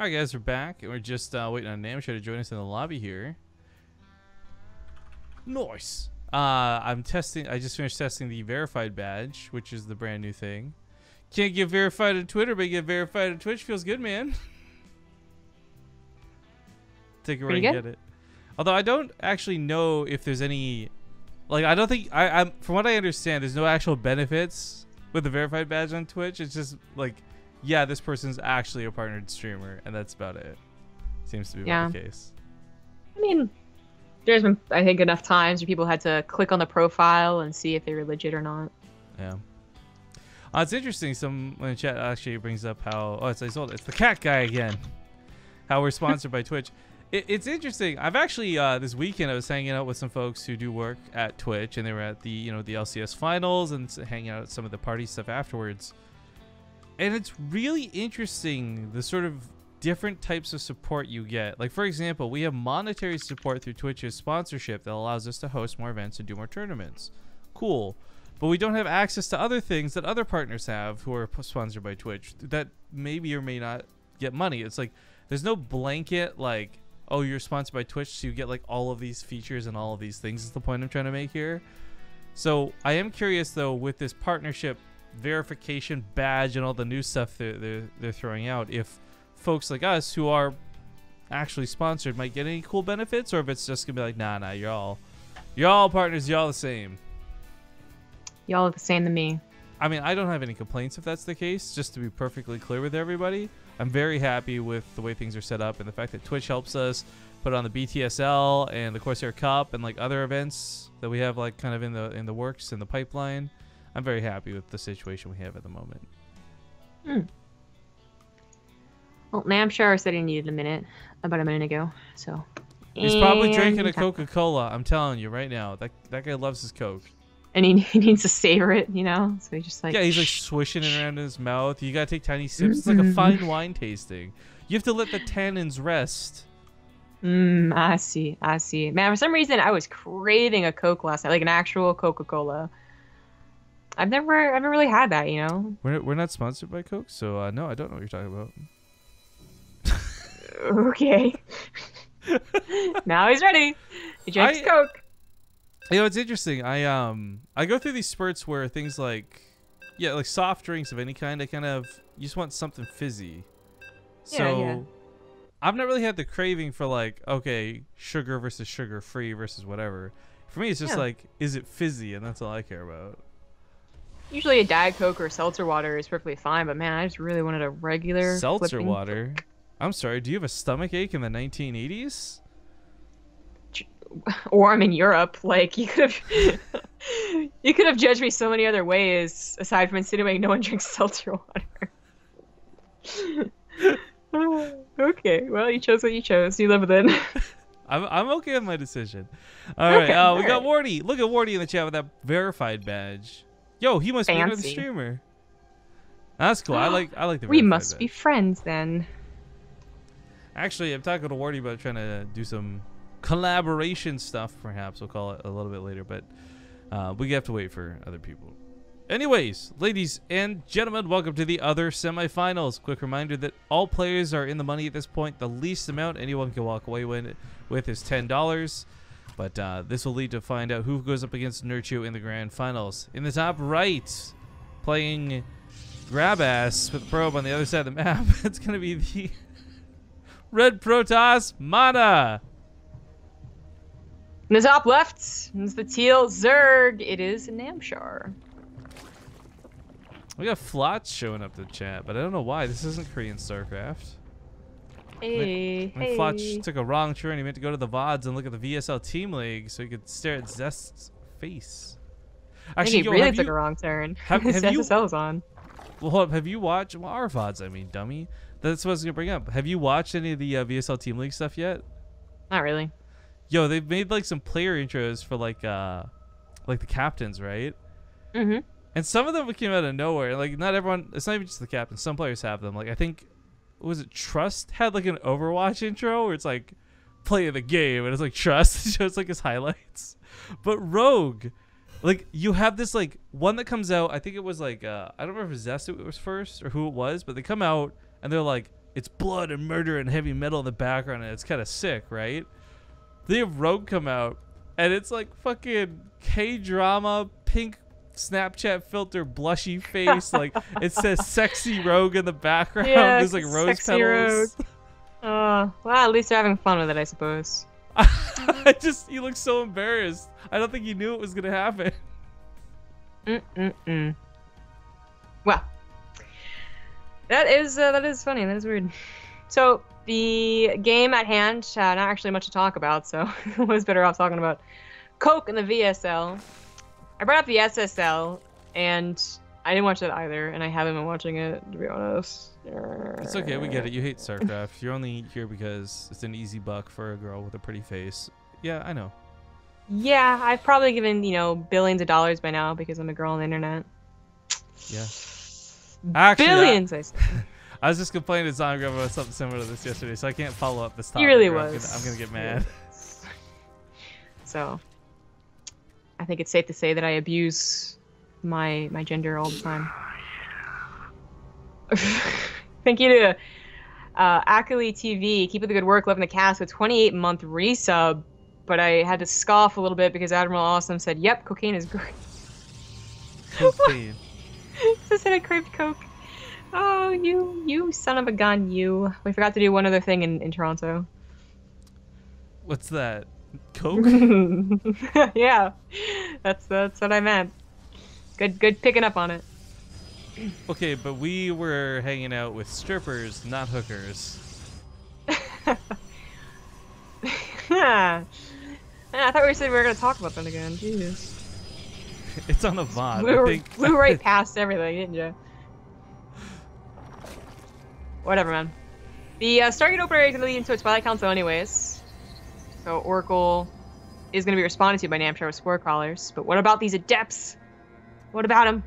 Alright guys, we're back and we're just waiting on Namshar to join us in the lobby here. Nice. I just finished testing the verified badge, which is the brand new thing. Can't get verified on Twitter, but get verified on Twitch. Feels good, man. Take it where you get it. Although I don't actually know if there's any, like, I don't think I'm from what I understand, there's no actual benefits with the verified badge on Twitch. It's just like, yeah, this person's actually a partnered streamer, and that's about it. Seems to be the case. I mean, there's been, I think, enough times where people had to click on the profile and see if they were legit or not. Yeah. It's interesting. Someone in the chat actually brings up how, it's the cat guy again. How we're sponsored by Twitch. It's interesting. I've actually this weekend I was hanging out with some folks who do work at Twitch, and they were at the the LCS finals and hanging out at some of the party stuff afterwards. And it's really interesting the sort of different types of support you get. Like, for example, we have monetary support through Twitch's sponsorship that allows us to host more events and do more tournaments. Cool. But we don't have access to other things that other partners have who are sponsored by Twitch that maybe or may not get money. It's like there's no blanket like, oh, you're sponsored by Twitch, so you get like all of these features and all of these things is the point I'm trying to make here. So I am curious though, with this partnership verification badge and all the new stuff they're throwing out, if folks like us who are actually sponsored might get any cool benefits, or if it's just gonna be like, nah, you're all partners, y'all the same. Y'all are the same to me. I mean, I don't have any complaints if that's the case, just to be perfectly clear with everybody. I'm very happy with the way things are set up and the fact that Twitch helps us put on the BTSL and the Corsair Cup and like other events that we have like kind of in the works, in the pipeline. I'm very happy with the situation we have at the moment. Well, Namshar said he needed about a minute ago. So he's probably drinking a Coca-Cola. I'm telling you right now, that guy loves his Coke. And he needs to savor it, So he's just like, he's like swishing it around in his mouth. You gotta take tiny sips. It's like a fine wine tasting. You have to let the tannins rest. I see. Man, for some reason I was craving a Coke last night, like an actual Coca-Cola. I've never really had that, We're not sponsored by Coke, so no, I don't know what you're talking about. Okay. Now he's ready. He drinks Coke. It's interesting. I go through these spurts where things like, like soft drinks of any kind, you just want something fizzy. So I've not really had the craving for like, okay, sugar versus sugar free versus whatever. For me, it's just like, is it fizzy? And that's all I care about. Usually a Diet Coke or seltzer water is perfectly fine, but man, I just really wanted a regular seltzer water. I'm sorry, do you have a stomach ache in the 1980s? Or I'm in Europe. Like, you could have judged me so many other ways aside from insinuating no one drinks seltzer water. Okay, well, you chose what you chose. You live with it. I'm okay with my decision. All right, we got Wardy. Look at Wardy in the chat with that verified badge. Yo, he must be another streamer. That's cool. I like the. We must be friends then. Actually, I'm talking to Wardy about trying to do some collaboration stuff. Perhaps we'll call it a little bit later, but we have to wait for other people. Anyways, ladies and gentlemen, welcome to the other semifinals. Quick reminder that all players are in the money at this point. The least amount anyone can walk away with is $10. But this will lead to find out who goes up against Nurchu in the grand finals. In the top right, playing grab ass with probe on the other side of the map, it's going to be the Red Protoss MaNa. In the top left is the teal Zerg. It is Namshar. We got Flots showing up to chat, but I don't know why. This isn't Korean StarCraft. Hey, Flotch took a wrong turn. He meant to go to the VODs and look at the VSL Team League so he could stare at Zest's face. Actually, he really took a wrong turn. Have SSL's on. Well, hold up. Have you watched our VODs? I mean, dummy. That's what I was going to bring up. Have you watched any of the VSL Team League stuff yet? Not really. Yo, they've made like some player intros for like the captains, right? Mm-hmm. And some of them came out of nowhere. Like, not everyone. It's not even just the captains. Some players have them. Like, I think. Was it Trust had like an Overwatch intro where it's like play of the game and it's like Trust. It shows like his highlights. But Rogue, like you have this like one that comes out. I think it was like I don't remember if Zest it was first or who it was, but they come out and they're like it's blood and murder and heavy metal in the background, and it's kind of sick, right? They have Rogue come out, and it's like fucking K-drama, pink Snapchat filter, blushy face. Like, it says sexy Rogue in the background. Yeah, there's like rose sexy petals. Well, at least they're having fun with it, I suppose. You look so embarrassed. I don't think you knew it was gonna happen. Well, that is funny. That is weird. So the game at hand, not actually much to talk about. So I was better off talking about Coke and the VSL. I brought up the SSL, and I didn't watch that either, and I haven't been watching it, to be honest. It's okay, we get it. You hate StarCraft. You're only here because it's an easy buck for a girl with a pretty face. Yeah, I know. Yeah, I've probably given, billions of dollars by now because I'm a girl on the internet. Yeah. Actually, billions, I said. I was just complaining to Zongram about something similar to this yesterday, so I can't follow up this topic. He really was. I'm gonna get mad. So, I think it's safe to say that I abuse my gender all the time. Thank you to Akali TV. Keep up the good work. Loving the cast. A 28-month resub. But I had to scoff a little bit because Admiral Awesome said, "Yep, cocaine is great." Cocaine. I said I craved coke. Oh, you son of a gun, you. We forgot to do one other thing in Toronto. What's that? Coke? Yeah, that's what I meant. Good picking up on it. Okay, but we were hanging out with strippers, not hookers. I thought we said we were gonna talk about that again. Jesus. It's on the VOD. Blew right past everything, didn't you? Whatever, man. The Stargate opener is gonna lead into a Twilight Council anyways. So Oracle is gonna be responded to by Namshar with spore crawlers. But what about these adepts? What about them?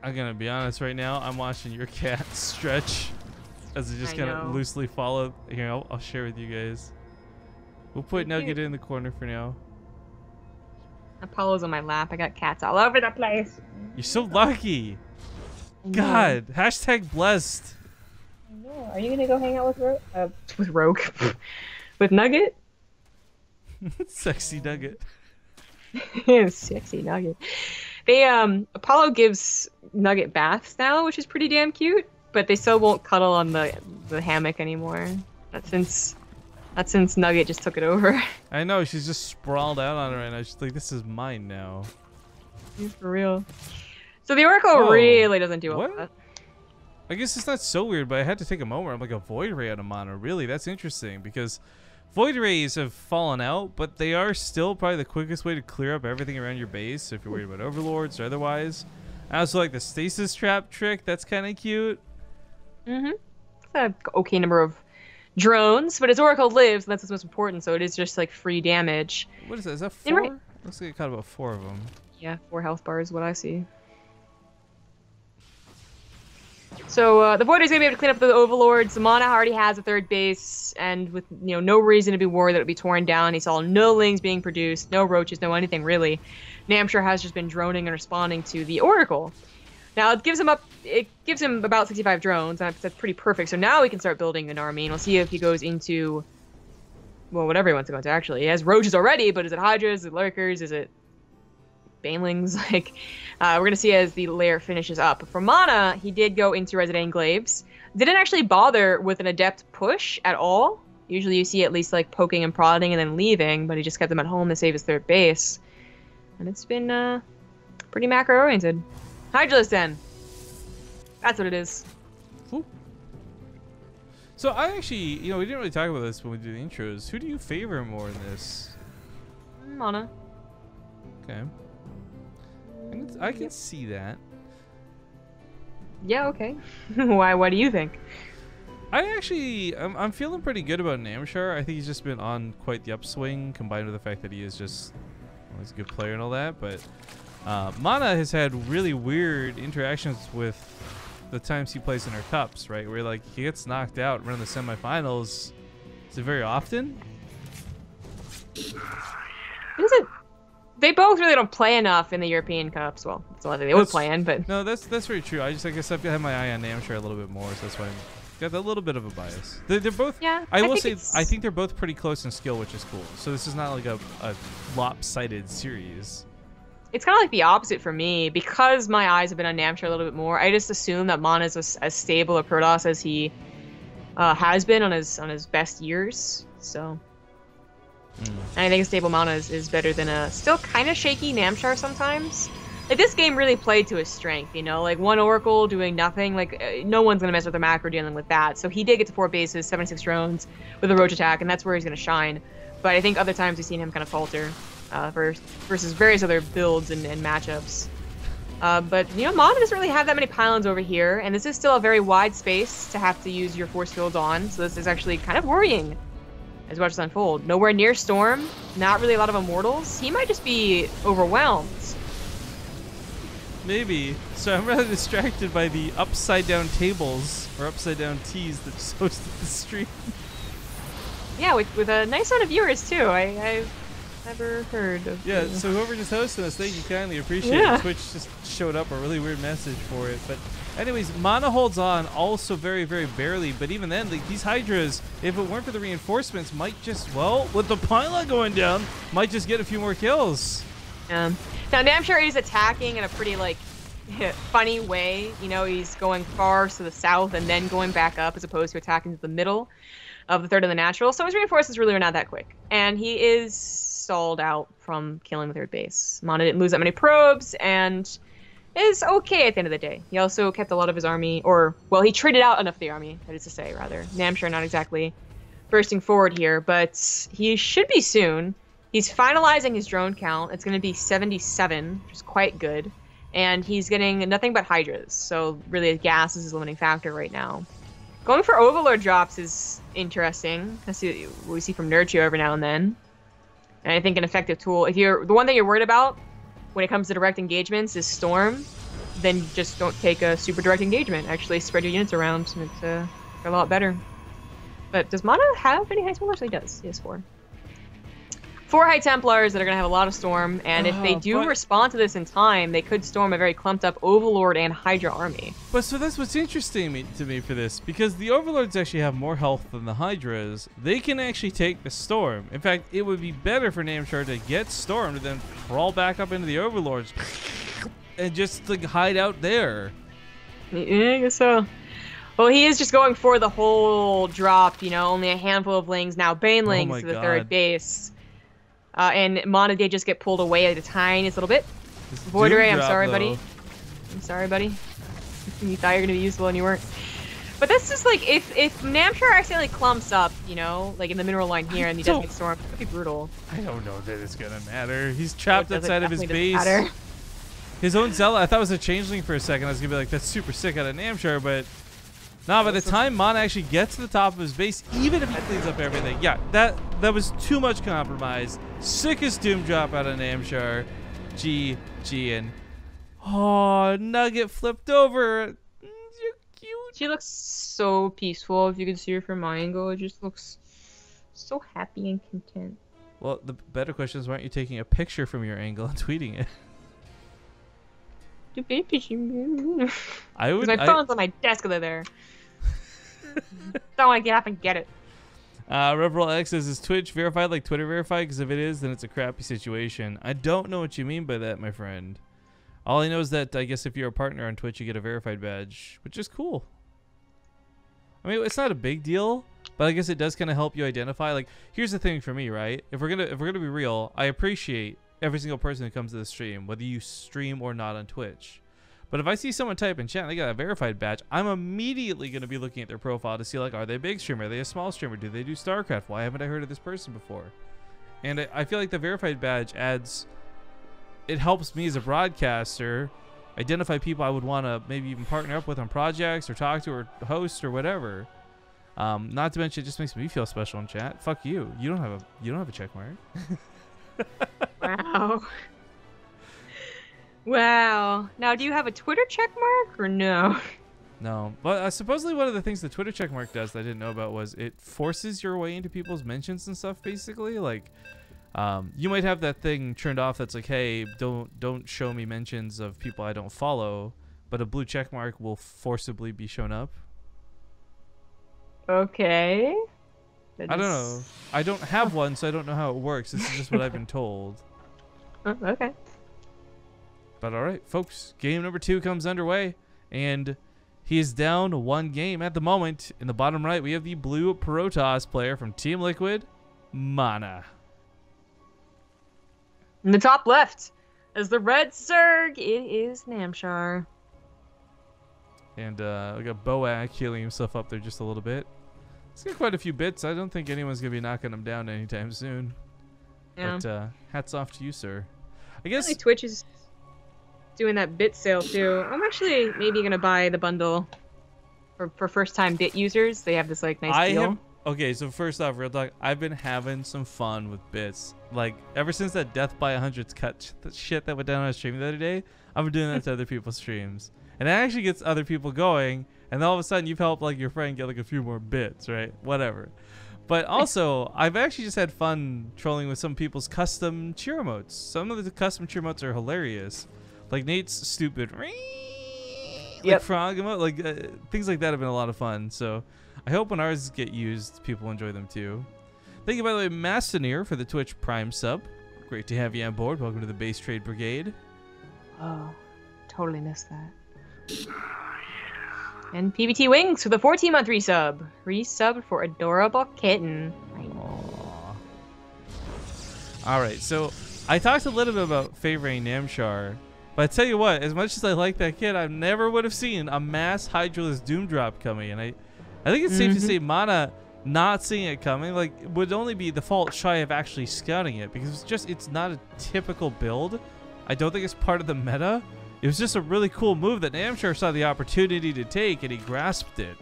I'm gonna be honest right now. I'm watching your cat stretch as it just kind of loosely followed. Here, I'll share with you guys. We'll put Nugget in the corner for now. Apollo's on my lap. I got cats all over the place. You're so lucky. God, hashtag blessed. I know. Are you gonna go hang out with Rogue? With Nugget? Sexy Nugget. Sexy Nugget. They Apollo gives Nugget baths now, which is pretty damn cute. But they still won't cuddle on the hammock anymore. That's since Nugget just took it over. I know, she's just sprawled out on it right now. She's like, this is mine now. For real. So the Oracle really doesn't do all that. I guess it's not so weird, but I had to take a moment. I'm like, a Void Ray out of MaNa. Really? That's interesting, because Void Rays have fallen out, but they are still probably the quickest way to clear up everything around your base, if you're worried about Overlords or otherwise. I also like the Stasis Trap trick. That's kind of cute. Mm-hmm. It's an okay number of drones, but as Oracle lives, and that's what's most important, so it is just like free damage. What is that? Is that 4? Looks like it caught about 4 of them. Yeah, 4 health bars is what I see. So the Void is going to be able to clean up the Overlords. MaNa already has a 3rd base, and with no reason to be worried that it would be torn down. He saw no lings being produced, no roaches, no anything really. Namshar has just been droning and responding to the Oracle. Now it gives him about 65 drones, and that's pretty perfect. So now he can start building an army, and we'll see if he goes into, well, whatever he wants to go into actually. He has roaches already, but is it Hydras, is it Lurkers, is it Banelings? Like, we're gonna see as the layer finishes up. But for MaNa, he did go into Resident Enclaves. Didn't actually bother with an Adept push at all. Usually you see at least like poking and prodding and then leaving, but he just kept them at home to save his 3rd base. And it's been pretty macro-oriented. Hydralis then. That's what it is. Cool. So I actually, we didn't really talk about this when we do the intros. Who do you favor more in this? MaNa. Okay. I can see that. Yeah, okay. Why do you think? I'm feeling pretty good about Namshar. I think he's just been on quite the upswing, combined with the fact that he is just, he's a good player and all that, but MaNa has had really weird interactions with the times he plays in our cups, right? Where like he gets knocked out around the semifinals. Is it very often? Is it? They both really don't play enough in the European Cups. Well, it's the only thing they would play in, but no, that's very true. I guess I've got my eye on Namshar a little bit more, so that's why I'm Got a little bit of a bias. They're both. Yeah. I will say, I think they're both pretty close in skill, which is cool. So this is not like a lopsided series. It's kind of like the opposite for me because my eyes have been on Namshar a little bit more. I just assume that MaNa is as stable a Protoss as he has been on his best years. So. I think a stable MaNa is better than a still kind of shaky Namshar sometimes. Like, this game really played to his strength, you know? Like, one Oracle doing nothing, like, no one's going to mess with a macro dealing with that. So he did get to 4 bases, 76 drones with a Roach attack, and that's where he's going to shine. But I think other times we've seen him kind of falter versus various other builds and matchups. But, you know, MaNa doesn't really have that many pylons over here, and this is still a very wide space to have to use your force fields on, so this is actually kind of worrying as watch this unfold. Nowhere near Storm, not really a lot of Immortals. He might just be overwhelmed. Maybe. So I'm rather distracted by the upside down tables or upside down teas that just hosted the stream. Yeah, with a nice amount of viewers too. I've never heard of. Yeah, so whoever just hosted us, thank you kindly, appreciate it. Twitch just showed up a really weird message for it, but anyways, MaNa holds on also very, very barely, but even then, like, these Hydras, if it weren't for the reinforcements, might just, well, with the pylon going down, might just get a few more kills. Now, Namshar is attacking in a pretty, like, funny way. You know, he's going far to the south and then going back up as opposed to attacking to the middle of the third of the natural. So his reinforcements really are not that quick. And he is stalled out from killing the third base. MaNa didn't lose that many probes and is okay at the end of the day. He also kept a lot of his army, or, well, he traded out enough of the army, that is to say, rather. Namshar not exactly bursting forward here, but he should be soon. He's finalizing his drone count. It's going to be 77, which is quite good. And he's getting nothing but Hydras, so really gas is his limiting factor right now. Going for Overlord drops is interesting. That's what we see from Nurture every now and then. And I think an effective tool, if you're, the one thing you're worried about when it comes to direct engagements is Storm, then just don't take a super direct engagement. Actually spread your units around, and it's a lot better. But does MaNa have any High Templars? He does. He has 4. 4 High Templars that are going to have a lot of Storm, and if they do respond to this in time, they could storm a very clumped up Overlord and Hydra army. But so that's what's interesting to me for this, because the Overlords actually have more health than the Hydras. They can actually take the Storm. In fact, it would be better for Namshar to get Stormed and then crawl back up into the Overlords and just like hide out there. Yeah, I guess so. Well, he is just going for the whole drop, you know, only a handful of Lings, now Banelings to the third base. And MaNa did just get pulled away at a tiniest little bit. Void Ray, I'm sorry, buddy. I'm sorry, buddy. You thought you were going to be useful and you weren't. But that's just like, if Namshar accidentally clumps up, you know, like in the mineral line here and he doesn't get stormed, it would be brutal. I don't know that it's going to matter. He's trapped outside of his base. His own Zealot, I thought it was a changeling for a second. I was going to be like, that's super sick out of Namshar, but no, by the time MaNa actually gets to the top of his base, even if he cleans up everything, yeah, that was too much compromise. Sickest doom drop out of Namshar. GG, and oh, Nugget flipped over. You're cute. She looks so peaceful. If you could see her from my angle, it just looks so happy and content. Well, the better question is, why aren't you taking a picture from your angle and tweeting it? I would. My phone's on my desk over there. Don't want to get up and get it. Reverall X says, is Twitch verified like Twitter verified? Because if it is, then it's a crappy situation. I don't know what you mean by that, my friend. All I know is that I guess if you're a partner on Twitch, you get a verified badge, which is cool. I mean, it's not a big deal, but I guess it does kind of help you identify. Like, here's the thing for me, right? If we're gonna be real, I appreciate every single person who comes to the stream, whether you stream or not on Twitch. But if I see someone type in chat and they got a verified badge, I'm immediately going to be looking at their profile to see, like, are they a big streamer? Are they a small streamer? Do they do StarCraft? Why haven't I heard of this person before? And I feel like the verified badge it helps me as a broadcaster identify people I would want to maybe even partner up with on projects or talk to or host or whatever. Not to mention, it just makes me feel special in chat. Fuck you. You don't have a check mark. Wow. Wow. Now, do you have a Twitter checkmark or no? No. But supposedly one of the things the Twitter checkmark does that I didn't know about was it forces your way into people's mentions and stuff, basically. Like, you might have that thing turned off that's like, hey, don't show me mentions of people I don't follow, but a blue checkmark will forcibly be shown up. Okay. I don't know. I don't have one, so I don't know how it works. This is just what I've been told. Oh, okay. But all right, folks, game number 2 comes underway, and he is down 1 game at the moment. In the bottom right, we have the blue Protoss player from Team Liquid, MaNa. In the top left is the red Zerg. It is Namshar. And we got Boak healing himself up there just a little bit. He's got quite a few bits. I don't think anyone's going to be knocking him down anytime soon. Yeah. But hats off to you, sir. I guess Like Twitch is doing that bit sale too. I'm actually maybe going to buy the bundle for first-time bit users. They have this like nice deal. Okay, so first off, real talk, I've been having some fun with bits. Like, ever since that Death by 100's cut shit that went down on a stream the other day, I've been doing that to other people's streams. And it actually gets other people going, and then all of a sudden you've helped like your friend get like a few more bits, right? Whatever. But also, I've actually just had fun trolling with some people's custom cheer emotes. Some of the custom cheer emotes are hilarious. Like Nate's stupid like frog emote, like things like that have been a lot of fun. So I hope when ours get used, people enjoy them too. Thank you, by the way, Mastineer, for the Twitch Prime sub. Great to have you on board. Welcome to the Base Trade Brigade. Oh, totally missed that. And PBT Wings for the 14-month resub. Resub for adorable kitten. Aww. All right, so I talked a little bit about favoring Namshar, but I tell you what, as much as I like that kid, I never would have seen a mass Hydraless Doom drop coming, and I think it's safe to say MaNa not seeing it coming like would only be the fault shy of actually scouting it, because it's not a typical build. I don't think it's part of the meta. It was just a really cool move that Namshar saw the opportunity to take, and he grasped it.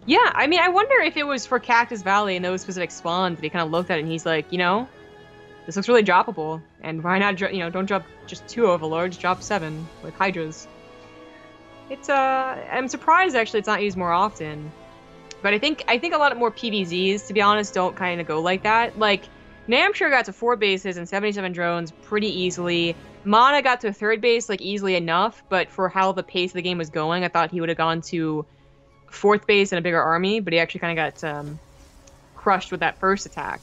Yeah, I mean, I wonder if it was for Cactus Valley and those specific spawns that he kind of looked at it and he's like, you know, this looks really droppable, and why not, don't drop just 2 Overlords, drop 7 with Hydras. It's I'm surprised actually it's not used more often, but I think a lot more PVZs, to be honest, don't kind of go like that. Like Namshar got to 4 bases and 77 drones pretty easily. MaNa got to a 3rd base like easily enough, but for how the pace of the game was going, I thought he would have gone to 4th base and a bigger army, but he actually kind of got crushed with that first attack.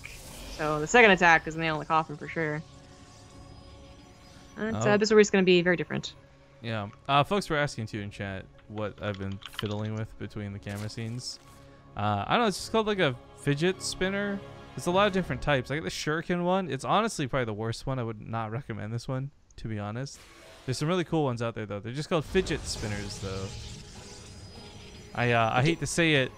So the second attack is a nail in the coffin for sure. And this is going to be very different. Yeah. Folks were asking too in chat what I've been fiddling with between the camera scenes. I don't know, it's just called like a fidget spinner. There's a lot of different types. I got the Shuriken one. It's honestly probably the worst one. I would not recommend this one, to be honest. There's some really cool ones out there though. They're just called fidget spinners though. I hate to say it.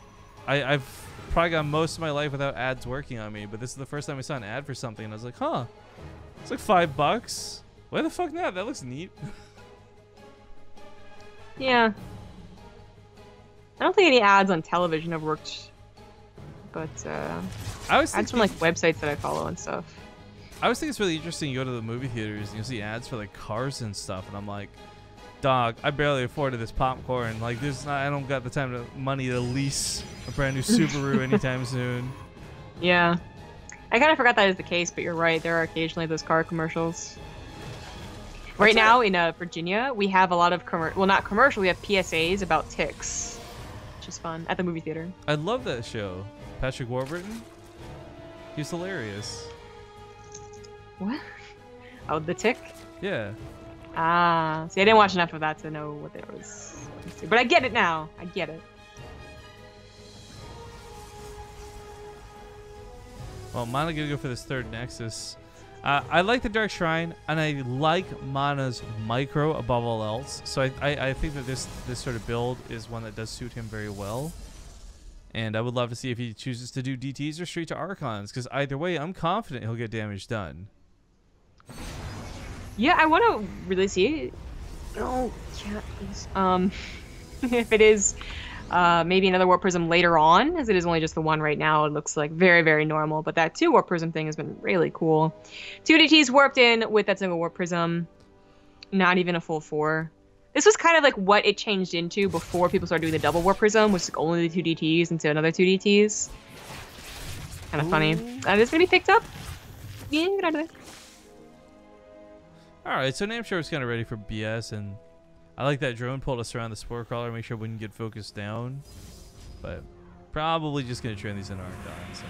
I've probably gone most of my life without ads working on me, but this is the first time I saw an ad for something and I was like, huh, it's like $5. Why the fuck not? That looks neat. Yeah. I don't think any ads on television have worked, but I was ads from like websites that I follow and stuff. I always think it's really interesting. You go to the movie theaters and you'll see ads for like cars and stuff, and I'm like, dog, I barely afforded this popcorn. Like, I don't got the money to lease a brand new Subaru anytime soon. Yeah, I kind of forgot that is the case, but you're right. There are occasionally those car commercials. Right now in Virginia, we have a lot of not commercial. We have PSAs about ticks, which is fun at the movie theater. I love that show. Patrick Warburton, he's hilarious. What? Oh, the Tick? Yeah. Ah, see, I didn't watch enough of that to know what it was. But I get it now. I get it. Well, MaNa gonna go for this 3rd Nexus. I like the Dark Shrine, and I like MaNa's micro above all else. So I think that this sort of build is one that does suit him very well. And I would love to see if he chooses to do DTs or straight to Archons, because either way, I'm confident he'll get damage done. Yeah, I want to really see it. Oh, yeah, please. If it is maybe another Warp Prism later on, as it is only just the one right now, it looks like very, very normal. But that 2 Warp Prism thing has been really cool. 2 DTs warped in with that single Warp Prism. Not even a full 4. This was kind of like what it changed into before people started doing the double Warp Prism, which is like only the 2 DTs into another 2 DTs. Kind of funny. This is going to be picked up. Yeah, get out of there. Alright, so Namshar was kind of ready for BS, and I like that drone pulled us around the Spore Crawler, make sure we wouldn't get focused down. but probably just going to turn these into Archons.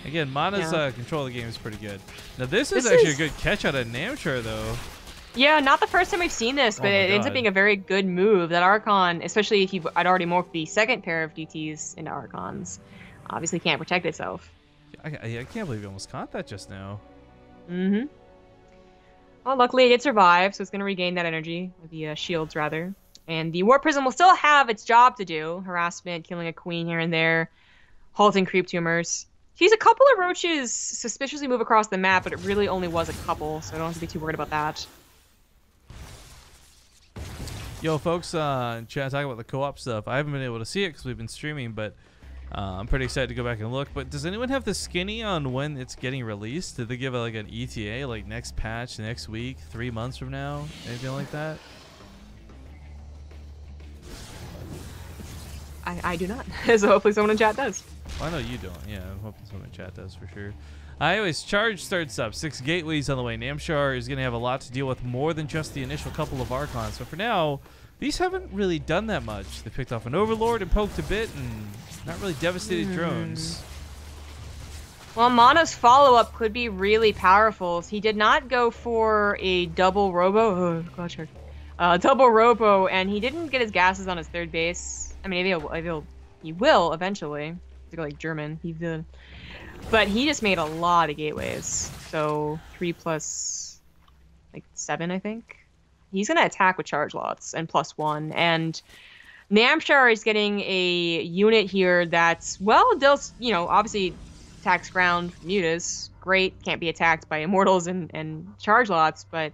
And again, MaNa's control of the game is pretty good. Now, this is actually a good catch out of Namshar, though. Yeah, not the first time we've seen this, but it ends up being a very good move. That Archon, especially if I'd already morphed the second pair of DTs into Archons, obviously can't protect itself. I can't believe you almost caught that just now. Mm-hmm. Well, luckily it did survive, so it's going to regain that energy, or the shields, rather. And the Warp Prism will still have its job to do. Harassment, killing a queen here and there, halting creep tumors. Sees a couple of roaches suspiciously move across the map, but it really only was a couple, so I don't have to be too worried about that. Yo, folks, chat talking about the co-op stuff. I haven't been able to see it because we've been streaming, but I'm pretty excited to go back and look. But does anyone have the skinny on when it's getting released? Did they give it like an ETA, like next patch, next week, 3 months from now, anything like that? I do not, so hopefully someone in chat does. Well, I know you don't. Yeah, I'm hoping someone in chat does for sure. Anyways, Charge starts up. 6 gateways on the way. Namshar is going to have a lot to deal with, more than just the initial couple of Archons. So for now, these haven't really done that much. They picked off an Overlord and poked a bit, and not really devastated drones. Well, MaNa's follow-up could be really powerful. He did not go for a double robo. Oh, God, double robo, and he didn't get his gases on his third base. I mean, maybe he will eventually. To go like German, he did. But he just made a lot of gateways. So 3 plus like 7, I think. He's gonna attack with charge lots and +1. And Namshar is getting a unit here that's, well, does, you know, obviously attacks ground mutas. Great, can't be attacked by immortals and charge lots, but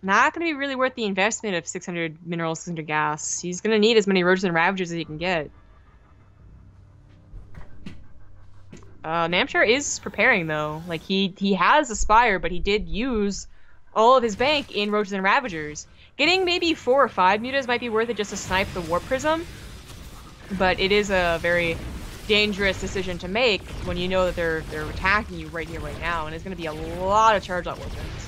not going to be really worth the investment of 600 minerals, 600 gas. He's going to need as many roaches and ravagers as he can get. Namshar is preparing, though. Like, he has Aspire, but he did use all of his bank in roaches and ravagers. Getting maybe 4 or 5 mutas might be worth it just to snipe the Warp Prism, but it is a very dangerous decision to make when you know that they're attacking you right here, right now, and it's going to be a lot of charge lot weapons.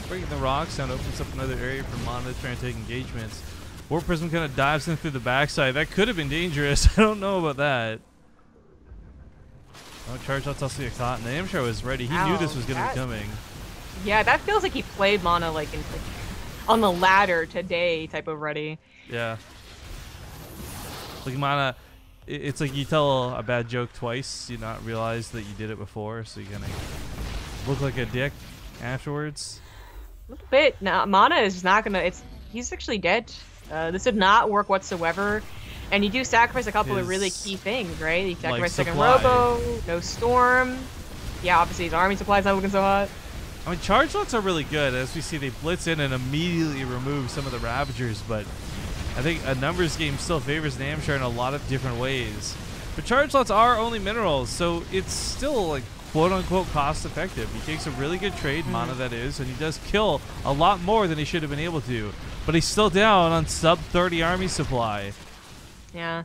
Breaking the rocks down opens up another area for MaNa to try and take engagements. Warp Prism kind of dives in through the backside. That could have been dangerous. I don't know about that. Oh, charge lots also get caught, and the Namshar was ready. He knew this was going to be coming. Yeah, that feels like he played MaNa like on the ladder today type of ready. Yeah. Like MaNa, it's like you tell a bad joke twice, you not realize that you did it before, so you're going to look like a dick afterwards. A little bit. Now, MaNa is not gonna. He's actually dead. This did not work whatsoever. And you do sacrifice a couple of really key things, right? You sacrifice second robo, no storm. Yeah, obviously his army supply's not looking so hot. I mean, charge lots are really good. As we see, they blitz in and immediately remove some of the Ravagers, but I think a numbers game still favors Namshar in a lot of different ways. But charge lots are only minerals, so it's still like quote-unquote cost-effective. He takes a really good trade, MaNa that is, and he does kill a lot more than he should have been able to. But he's still down on sub-30 army supply. Yeah.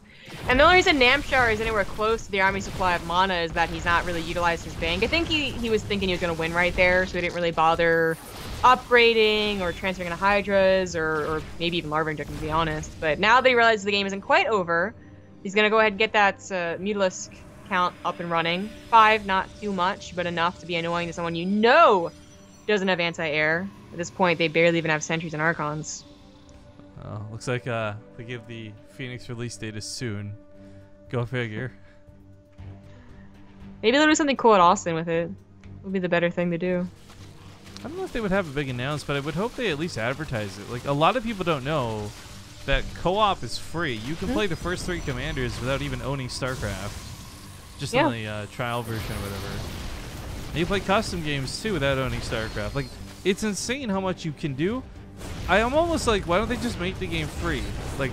And the only reason Namshar is anywhere close to the army supply of MaNa is that he's not really utilized his bank. I think he was thinking he was going to win right there, so he didn't really bother upgrading or transferring into Hydras or maybe even larva injecting, to be honest. But now that he realizes the game isn't quite over, he's going to go ahead and get that Mutalisk count up and running. 5, not too much, but enough to be annoying to someone you know doesn't have anti-air. At this point, they barely even have sentries and Archons. Looks like they give the Phoenix release date as soon. Go figure. Maybe they'll do something cool at Austin with it. Would be the better thing to do. I don't know if they would have a big announcement, but I would hope they at least advertise it. Like, a lot of people don't know that co-op is free. You can play the first 3 commanders without even owning StarCraft. Just on the trial version or whatever. And you play custom games too without owning StarCraft. Like, it's insane how much you can do. I am almost like, why don't they just make the game free? Like,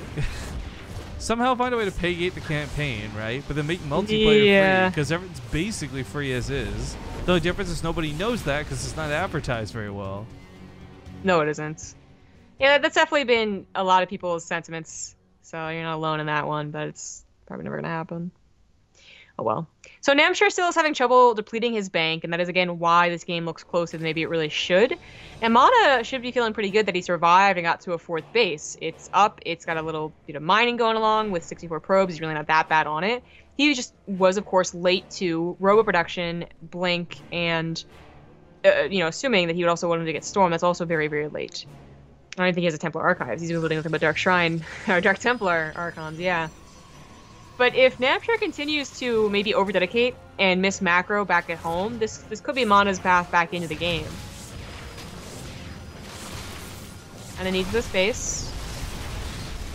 somehow find a way to pay gate the campaign, right? But then make multiplayer free, because everything's basically free as is. The only difference is nobody knows that because it's not advertised very well. No, it isn't. Yeah, that's definitely been a lot of people's sentiments. So you're not alone in that one, but it's probably never going to happen. Oh well. So Namshar still is having trouble depleting his bank, and that is again why this game looks closer than maybe it really should. And MaNa should be feeling pretty good that he survived and got to a 4th base. It's up, it's got a little bit of mining going along with 64 probes. He's really not that bad on it. He just was, of course, late to robo production, blink, and assuming that he would also want him to get storm. That's also very, very late. I don't think he has a Templar Archives. He's been building nothing but Dark Shrine or Dark Templar Archons, yeah. But if Namshar continues to maybe over-dedicate and miss macro back at home, this could be MaNa's path back into the game. And it needs this base.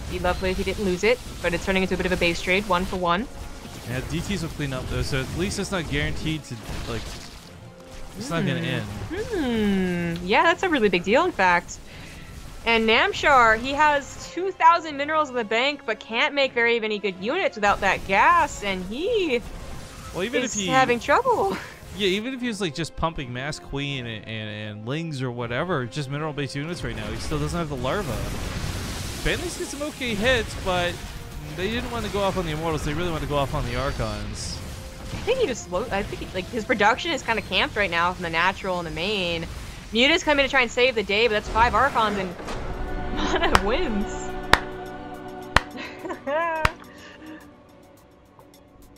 It'd be lovely if he didn't lose it, but it's turning into a bit of a base trade, 1 for 1. Yeah, DTs will clean up though, so at least it's not guaranteed to, like, it's not gonna end. Yeah, that's a really big deal, in fact. And Namshar, he has 2,000 minerals in the bank, but can't make very many good units without that gas, and he is having trouble. Yeah, even if he was like just pumping Mass Queen and Lings or whatever, just mineral-based units right now, he still doesn't have the larva. Bentley's get some okay hits, but they didn't want to go off on the Immortals. They really want to go off on the Archons. I think he just, like, his production is kind of camped right now from the natural and the main. Muta's coming to try and save the day, but that's 5 Archons, and MaNa wins.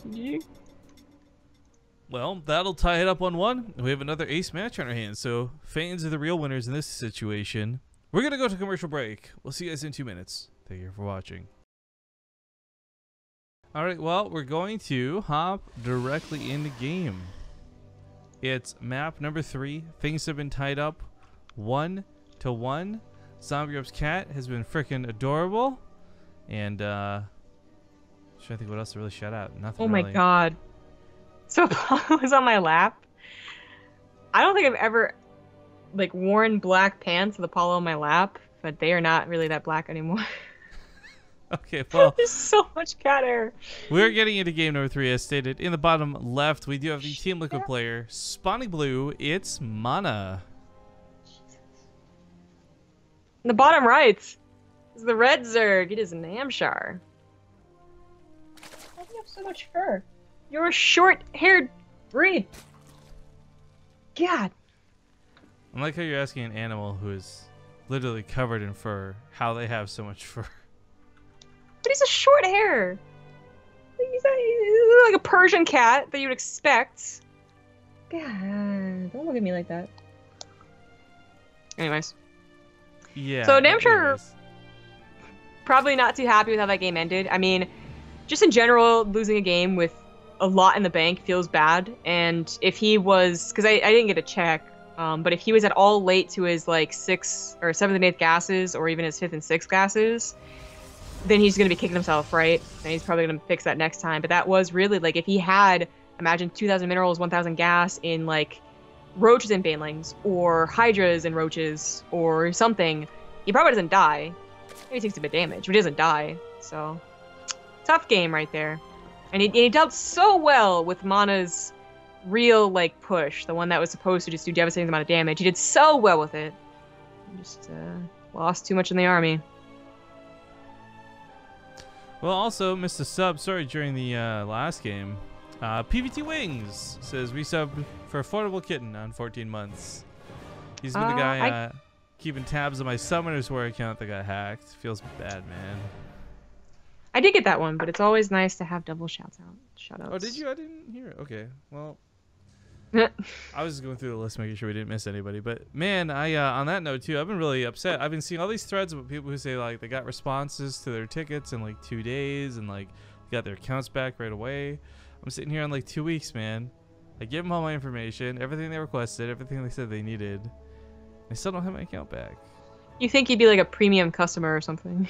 GG. Well, that'll tie it up on 1. We have another ace match on our hands, so fans are the real winners in this situation. We're going to go to commercial break. We'll see you guys in 2 minutes. Thank you for watching. Alright, well, we're going to hop directly into game. It's map number 3. Things have been tied up 1 to 1. Zombie Up's cat has been freaking adorable. And, trying to think what else to really shout out. Nothing. Oh my god. So Apollo was on my lap. I don't think I've ever, like, worn black pants with Apollo on my lap, but they are not really that black anymore. Okay, well, there's so much cat hair. We're getting into game number 3, as stated. In the bottom left, we do have the Team Liquid player. Spawning blue, it's MaNa. In the bottom right is the red Zerg. It is Namshar. Why do you have so much fur? You're a short-haired breed. God. I like how you're asking an animal who is literally covered in fur how they have so much fur. But he's a short hair. He's like a Persian cat that you'd expect. God, don't look at me like that. Anyways. Yeah. So Namshar probably not too happy with how that game ended. I mean, just in general, losing a game with a lot in the bank feels bad. And if he was, because I didn't get a check, but if he was at all late to his like 6th or 7th and 8th gases, or even his 5th and 6th gases, then he's going to be kicking himself, right? And he's probably going to fix that next time. But that was really, like, if he had, imagine 2,000 minerals, 1,000 gas in, like, roaches and banelings, or hydras and roaches, or something, he probably doesn't die. Maybe he takes a bit of damage, but he doesn't die. So, tough game right there. And he dealt so well with MaNa's real, like, push, the one that was supposed to just do devastating amount of damage. He did so well with it. He just lost too much in the army. Well, also, missed a sub, sorry, during the last game. PVT Wings says, resubbed for Affordable Kitten on 14 months. He's been the guy keeping tabs on my Summoners War account that got hacked. Feels bad, man. I did get that one, but it's always nice to have double shoutouts. Oh, did you? I didn't hear it. Okay, well. I was just going through the list, making sure we didn't miss anybody. But man, on that note too, I've been really upset. I've been seeing all these threads about people who say like they got responses to their tickets in like 2 days and like got their accounts back right away. I'm sitting here on like 2 weeks, man. I gave them all my information, everything they requested, everything they said they needed. I still don't have my account back. You think you'd be like a premium customer or something?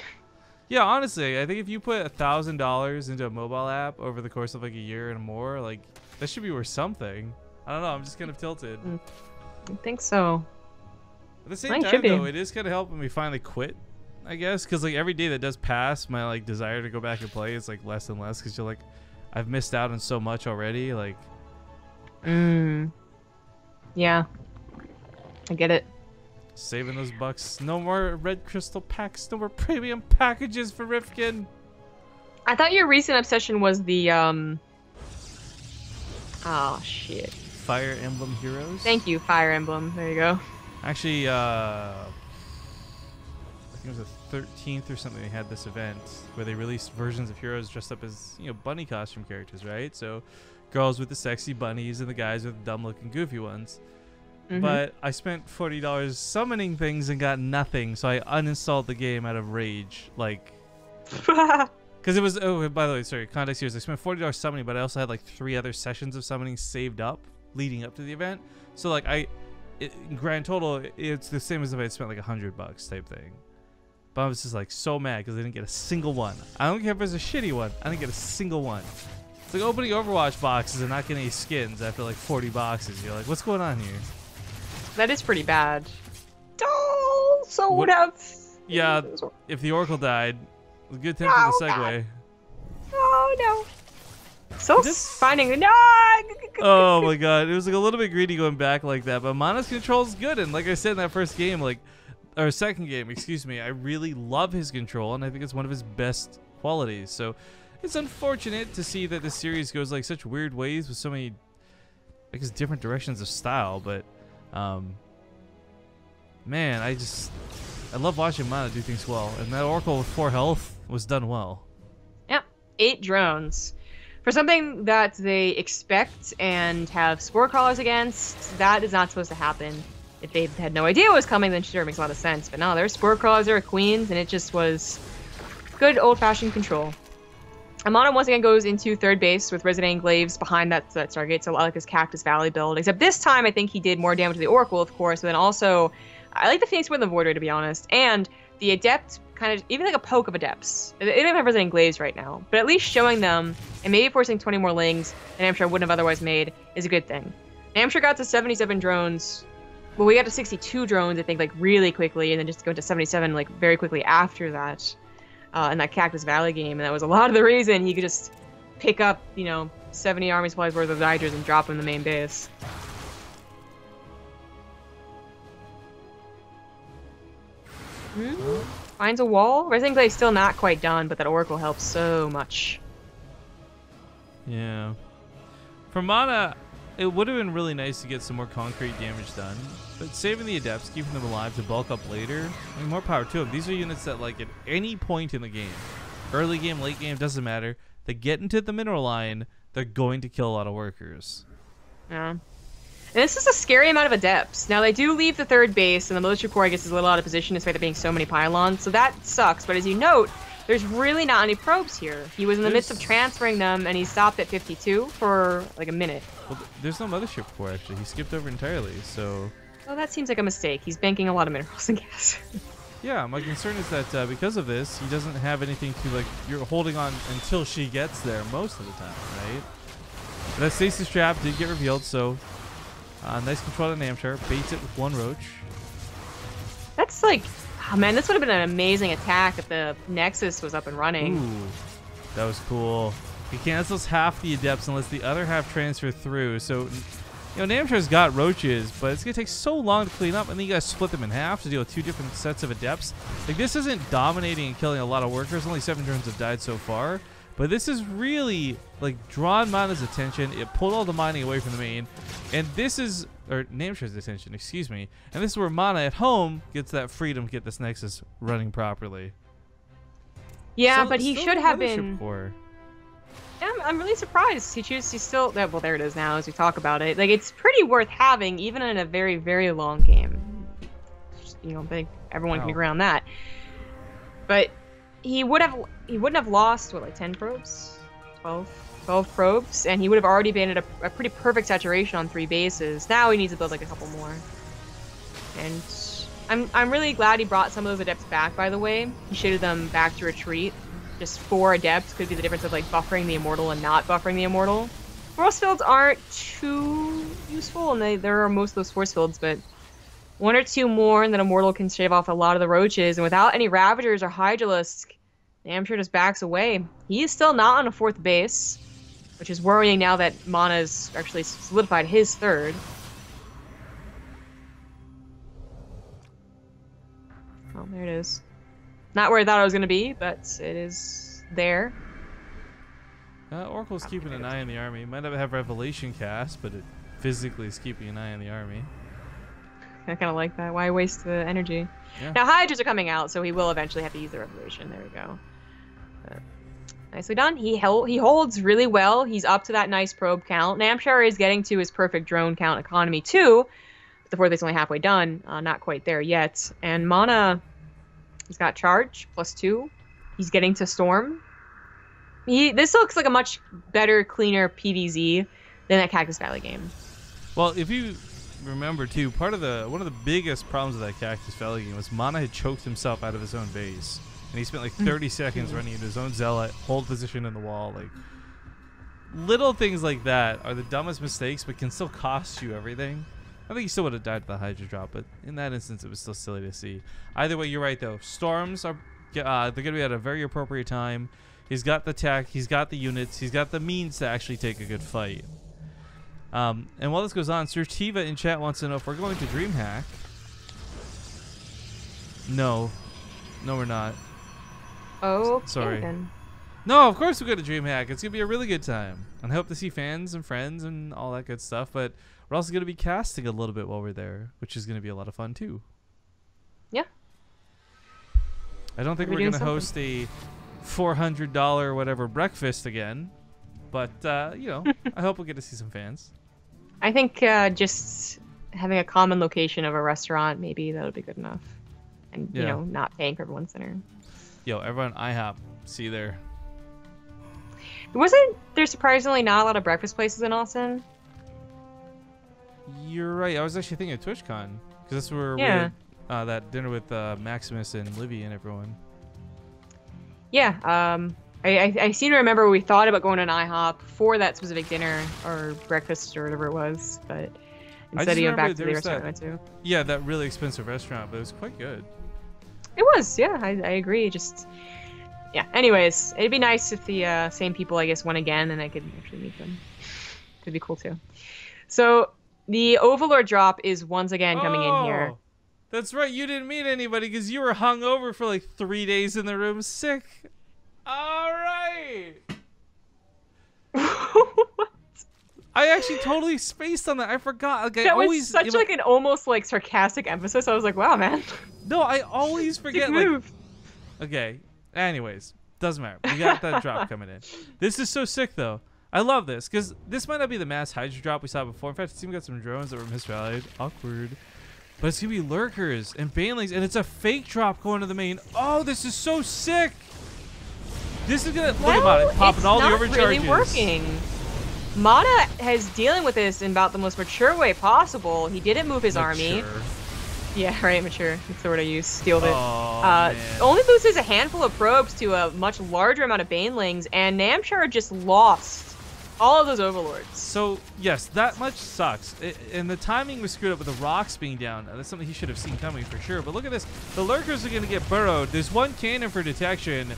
Yeah, honestly, I think if you put $1,000 into a mobile app over the course of like a year and more, like that should be worth something. I don't know. I'm just kind of tilted. I think so. At the same time, though, it is kind of helping me finally quit, I guess, because like every day that does pass, my like desire to go back and play is like less and less because you're like, I've missed out on so much already. Like, yeah, I get it. Saving those bucks. No more red crystal packs. No more premium packages for Rifkin. I thought your recent obsession was the Oh, shit. Fire Emblem Heroes. Thank you, Fire Emblem. There you go. Actually, I think it was the 13th or something. They had this event where they released versions of heroes dressed up as, you know, bunny costume characters, right? So, girls with the sexy bunnies and the guys with the dumb-looking, goofy ones. But I spent $40 summoning things and got nothing, so I uninstalled the game out of rage. Like, because it was. Oh, by the way, sorry. Context here is I spent $40 summoning, but I also had like 3 other sessions of summoning saved up leading up to the event. So like in grand total, it's the same as if I had spent like $100 type thing. But I was just like so mad because I didn't get a single one. I don't care if it's a shitty one. I didn't get a single one. It's like opening Overwatch boxes and not getting any skins after like 40 boxes. You're like, what's going on here? That is pretty bad. Oh, so would have. Yeah, if the Oracle died, it was a good attempt to the segue. Oh no. So finding no. Oh my god, it was like a little bit greedy going back like that, but MaNa's control is good, and like I said in that first game, like or second game, excuse me, I really love his control, and I think it's one of his best qualities. So it's unfortunate to see that this series goes like such weird ways with so many, I guess, different directions of style, but man, I love watching MaNa do things well, and that Oracle with 4 health was done well. Yep, 8 drones. For something that they expect and have spore crawlers against, that is not supposed to happen. If they had no idea what was coming, then sure, it makes a lot of sense. But no, there's spore crawlers, there are queens, and it just was good old-fashioned control. MaNa once again goes into third base with Resident Glaives behind that Stargate, so a lot like his Cactus Valley build. Except this time, I think he did more damage to the Oracle, of course, but then also, I like the Phoenix more than the Void Ray, to be honest. And the Adept, kind of, even like a poke of Adepts. They don't even have Resident Glaives right now, but at least showing them, and maybe forcing 20 more lings that Namshar wouldn't have otherwise made, is a good thing. Namshar got to 77 drones. Well, we got to 62 drones, I think, like, really quickly, and then just go to 77, like, very quickly after that. In that Cactus Valley game, and that was a lot of the reason he could just pick up, you know, 70 army supplies worth of Hydras and drop them in the main base. Finds a wall. Resident Glaive still not quite done, but that Oracle helps so much. Yeah. For MaNa, it would have been really nice to get some more concrete damage done, but saving the Adepts, keeping them alive to bulk up later, I mean, more power to them. These are units that, like, at any point in the game, early game, late game, doesn't matter, they get into the mineral line, they're going to kill a lot of workers. Yeah. And this is a scary amount of Adepts. Now, they do leave the third base, and the Military Core, I guess, is a little out of position despite there being so many pylons, so that sucks, but as you note, there's really not any probes here. He was in the midst of transferring them, and he stopped at 52 for, like, a minute. Well, there's no Mothership Core, actually. He skipped over entirely, so... Well, that seems like a mistake. He's banking a lot of minerals and gas. Yeah, my concern is that because of this, he doesn't have anything to, like, you're holding on until she gets there most of the time, right? But that Stasis Trap did get revealed, so nice control on Namshar. Baits it with 1 roach. That's like... Oh, man, this would have been an amazing attack if the Nexus was up and running. Ooh, that was cool. He cancels half the Adepts and lets the other half transfer through. So, you know, Namshar's got roaches, but it's going to take so long to clean up, and then you guys split them in half to deal with 2 different sets of Adepts. Like, this isn't dominating and killing a lot of workers. Only 7 drones have died so far. But this is really, like, drawn MaNa's attention. It pulled all the mining away from the main. And this is... Or Namshar's attention, excuse me. And this is where MaNa at home gets that freedom to get this Nexus running properly. Yeah, but he should have been... Core. Yeah, I'm really surprised. He's still... Well, there it is now as we talk about it. Like, it's pretty worth having, even in a very, very long game. Just, you know, I think everyone can agree on that. But he wouldn't have lost, what, like 10 probes? 12 probes, and he would have already been at a pretty perfect saturation on 3 bases. Now he needs to build like a couple more. And I'm really glad he brought some of those Adepts back, by the way. He shaded them back to retreat. Just 4 Adepts could be the difference of like buffering the Immortal and not buffering the Immortal. Force fields aren't too useful, and there are most of those force fields, but 1 or 2 more, and then Immortal can shave off a lot of the roaches, and without any Ravagers or Hydralisks, Namshar just backs away. He is still not on a 4th base, which is worrying now that MaNa's actually solidified his 3rd. Oh, there it is. Not where I thought I was going to be, but it is there. Oracle's keeping an eye on the army. Might not have Revelation cast, but it physically is keeping an eye on the army. I kind of like that. Why waste the energy? Yeah. Now Hydras are coming out, so he will eventually have to use the Revelation. There we go. Nicely done. He holds really well. He's up to that nice probe count. Namshar is getting to his perfect drone count economy too. But the fourth is only halfway done. Not quite there yet. And MaNa, he's got charge +2. He's getting to storm. This looks like a much better, cleaner PvZ than that Cactus Valley game. Well, if you remember too, one of the biggest problems with that Cactus Valley game was MaNa had choked himself out of his own base, and he spent like 30 seconds running into his own zealot, hold position in the wall. Like, little things like that are the dumbest mistakes, but can still cost you everything. I think he still would have died to the Hydra drop, but in that instance, it was still silly to see. Either way, you're right though. Storms are they're gonna be at a very appropriate time. He's got the tech, he's got the units, he's got the means to actually take a good fight. And while this goes on, Sir Tiva in chat wants to know if we're going to DreamHack. No, we're not. Oh, sorry. Then. No, of course we're going to DreamHack. It's gonna be a really good time, and I hope to see fans and friends and all that good stuff. But we're also gonna be casting a little bit while we're there, which is gonna be a lot of fun too. Yeah. I don't think we're gonna host a $400 whatever breakfast again, but you know, I hope we'll get to see some fans. I think just having a common location of a restaurant, maybe that'll be good enough, and you know, not paying for everyone's dinner. Yo, everyone, IHOP, see you there. Wasn't there surprisingly not a lot of breakfast places in Austin? You're right. I was actually thinking of TwitchCon because that's where we had that dinner with Maximus and Livy and everyone. Yeah, I seem to remember we thought about going to an IHOP for that specific dinner or breakfast or whatever it was, but instead of going back to the restaurant we went to. Yeah, that really expensive restaurant, but it was quite good. It was, yeah, I agree. Just, yeah. Anyways, it'd be nice if the same people, I guess, went again and I could actually meet them. Could be cool too. So the Overlord drop is once again coming in here. That's right. You didn't meet anybody because you were hungover for like 3 days in the room, sick. All right. What? I actually totally spaced on that. I forgot. Like, that was such like an almost like sarcastic emphasis. I was like, wow, man. No, I always forget. Like, okay. Anyways, doesn't matter. We got that drop coming in. This is so sick though. I love this because this might not be the mass Hydra drop we saw before. In fact, it seems we got some drones that were misvalued. Awkward. But it's going to be lurkers and banelings, and it's a fake drop going to the main. Oh, this is so sick. This is going to... Look at it, popping all the overcharges. It's not really working. MaNa is dealing with this in about the most mature way possible. He didn't move his army. Yeah, right, mature. That's the word I used. Stealed it. Only loses a handful of probes to a much larger amount of banelings, and Namshar just lost all of those overlords. So, yes, that much sucks. And the timing was screwed up with the rocks being down. That's something he should have seen coming for sure. But look at this. The lurkers are going to get burrowed. There's one cannon for detection.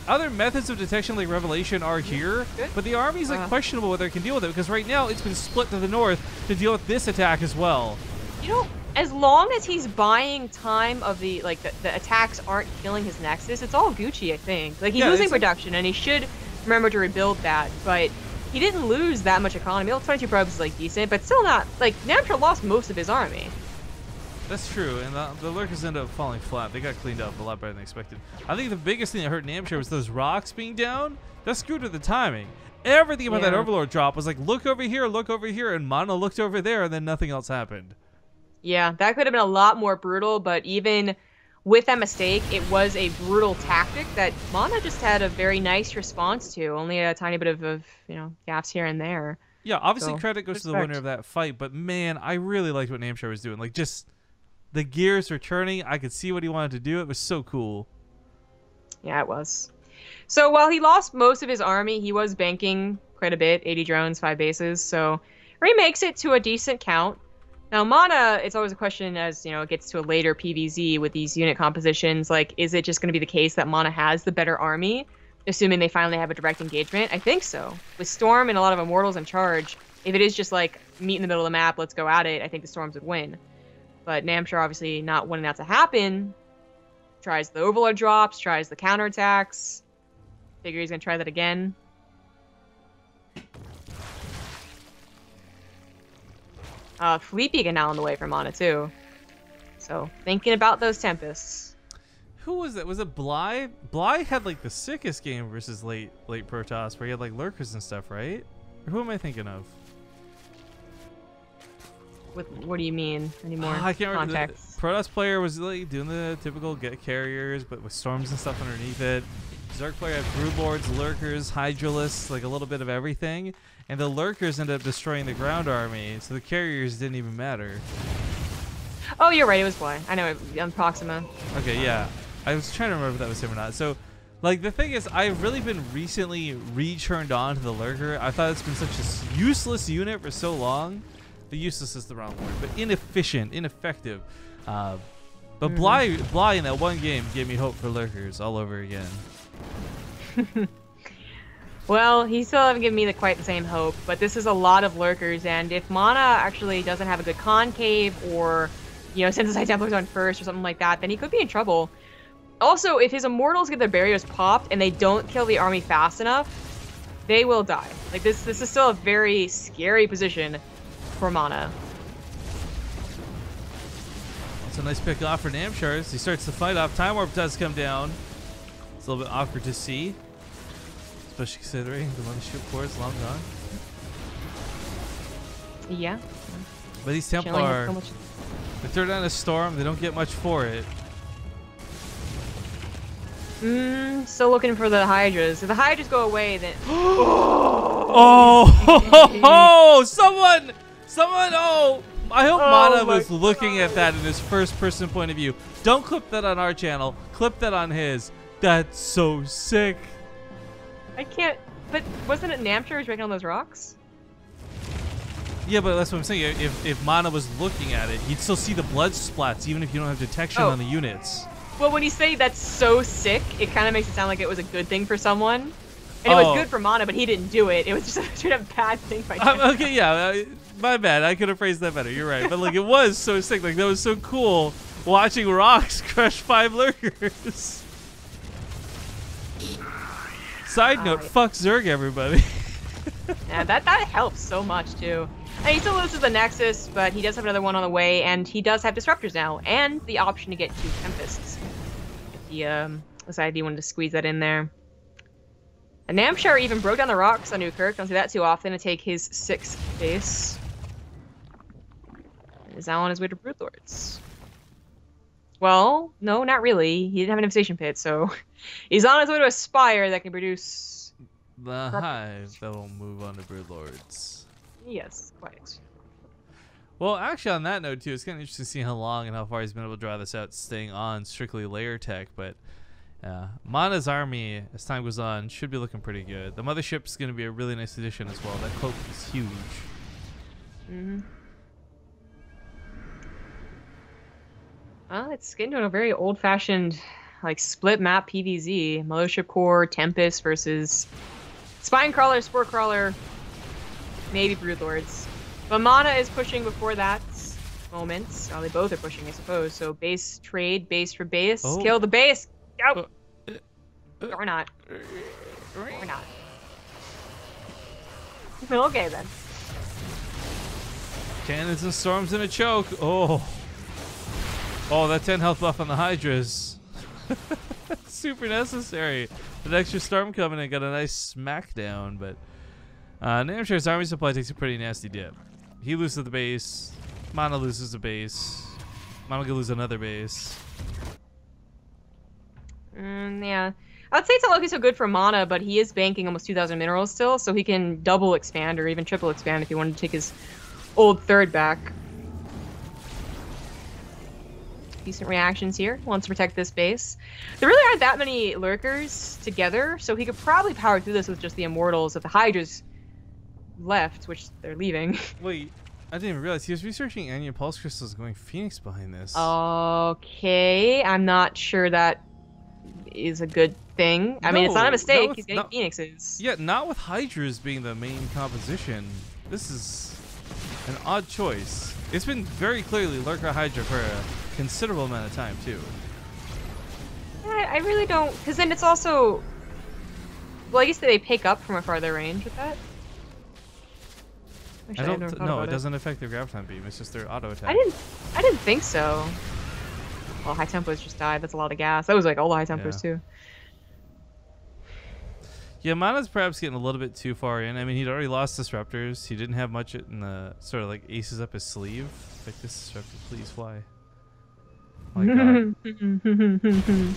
Other methods of detection like Revelation are here. But the army's like questionable whether it can deal with it because right now it's been split to the north to deal with this attack as well. You know, as long as he's buying time of the attacks aren't killing his Nexus, it's all Gucci, I think. Like, he's losing production, and he should remember to rebuild that. But he didn't lose that much economy. 22 probes is like decent, but still not. Like, Namshar lost most of his army. That's true, and the lurkers ended up falling flat. They got cleaned up a lot better than expected. I think the biggest thing that hurt Namshar was those rocks being down. That screwed with the timing. Everything about that Overlord drop was like, look over here, and MaNa looked over there, and then nothing else happened. Yeah, that could have been a lot more brutal, but even with that mistake, it was a brutal tactic that MaNa just had a very nice response to. Only a tiny bit of you know, gaps here and there. Yeah, obviously credit goes to the winner of that fight, but man, I really liked what Namshar was doing. Like, just the gears were turning. I could see what he wanted to do. It was so cool. Yeah, it was. So while he lost most of his army, he was banking quite a bit, 80 drones, 5 bases. So remakes it to a decent count. Now, MaNa, it's always a question as, you know, it gets to a later PvZ with these unit compositions. Like, is it just going to be the case that MaNa has the better army, assuming they finally have a direct engagement? I think so. With Storm and a lot of Immortals in charge, if it is just like, meet in the middle of the map, let's go at it, I think the Storms would win. But Namshar, obviously not wanting that to happen, tries the Overlord drops, tries the counterattacks. Figure he's going to try that again. Fleet Beacon now on the way for MaNa too. So thinking about those Tempests. Who was that? Was it Bly? Bly had like the sickest game versus late Protoss, where he had like lurkers and stuff, right? Or who am I thinking of? What do you mean? Any more I can't remember. context? The Protoss player was like doing the typical get carriers, but with storms and stuff underneath it. Zerg player had broodlords, lurkers, hydralisks, like a little bit of everything, and the lurkers ended up destroying the ground army, so the carriers didn't even matter. Oh, you're right. It was Bly. I know it on Proxima. Okay, yeah. I was trying to remember if that was him or not. So, like, the thing is, I've really been recently re-turned on to the lurker. I thought it's been such a useless unit for so long. The useless is the wrong word, but inefficient, ineffective. But Bly in that one game gave me hope for lurkers all over again. Well, he still hasn't given me quite the same hope, but this is a lot of lurkers, and if MaNa actually doesn't have a good concave, or, you know, sends his High Templars on first or something like that, then he could be in trouble. Also, if his Immortals get their barriers popped and they don't kill the army fast enough, they will die. Like, this is still a very scary position for MaNa. It's a nice pick off for Namshar as he starts the fight off. Time Warp does come down. It's a little bit awkward to see, especially considering the Mothership Core is long gone. Yeah. But these Templar, they throw down a storm, they don't get much for it. Still looking for the Hydras. If the Hydras go away, then... Oh, someone, oh, I hope MaNa was looking at that in his first person point of view. Don't clip that on our channel, clip that on his. That's so sick. I can't, but wasn't it Namshar who was breaking on those rocks? Yeah, but that's what I'm saying. If MaNa was looking at it, you'd still see the blood splats even if you don't have detection on the units. Well, when you say that's so sick, it kind of makes it sound like it was a good thing for someone. And it was good for MaNa, but he didn't do it. It was just a straight up bad thing by okay, yeah, my bad. I could have phrased that better. You're right. But like, it was so sick. Like, that was so cool watching rocks crush 5 lurkers. Side note, fuck Zerg, everybody. Yeah, that helps so much, too. And he still loses the Nexus, but he does have another one on the way, and he does have Disruptors now, and the option to get 2 Tempests. If he decided he wanted to squeeze that in there. And Namshar even broke down the rocks on Newkirk. Don't see that too often, to take his 6th base. And is now on his way to Broodlords. Well, no, not really. He didn't have an Infestation Pit, so he's on his way to a Spire that can produce... The Hive that will move on to Broodlords. Yes, quite. Well, actually, on that note, too, it's kind of interesting to see how long and how far he's been able to draw this out, staying on strictly layer tech. But MaNa's army, as time goes on, should be looking pretty good. The Mothership's going to be a really nice addition as well. That cloak is huge. Well, it's getting to a very old-fashioned, like, split map PvZ. Mothership Core, Tempest versus Spine Crawler, Spore Crawler, maybe Broodlords. But MaNa is pushing before that moment. Oh, they both are pushing, I suppose. So base trade, base for base. Oh. Kill the base! Go! Or not. Or not. Okay, then. Cannons and storms in a choke. Oh, that 10 health buff on the Hydras. Super necessary. An extra storm coming and got a nice smackdown, but Namshar's army supply takes a pretty nasty dip. He loses the base. MaNa loses the base. MaNa gonna lose another base. Yeah. I would say it's not looking so good for MaNa, but he is banking almost 2,000 minerals still, so he can double expand or even triple expand if he wanted to take his old 3rd back. Decent reactions here. Wants to protect this base. There really aren't that many lurkers together, so he could probably power through this with just the Immortals if the Hydras left, which they're leaving. Wait, I didn't even realize he was researching Anion Pulse Crystals going Phoenix behind this. Okay, I'm not sure that is a good thing. I mean, it's not a mistake. He's getting Phoenixes. Yeah, not with Hydras being the main composition. This is an odd choice. It's been very clearly Lurker Hydra for a considerable amount of time, too. I really don't, because then it's also... Well, I guess they pick up from a farther range with that. Actually, No, it doesn't affect their graviton beam. It's just their auto attack. I didn't think so. Well, high tempos just died. That's a lot of gas. That was like all the high tempos too. Yeah, MaNa's perhaps getting a little bit too far in. I mean, he'd already lost disruptors. He didn't have much in the sort of like aces up his sleeve. Like this disruptor, please fly. Oh my god.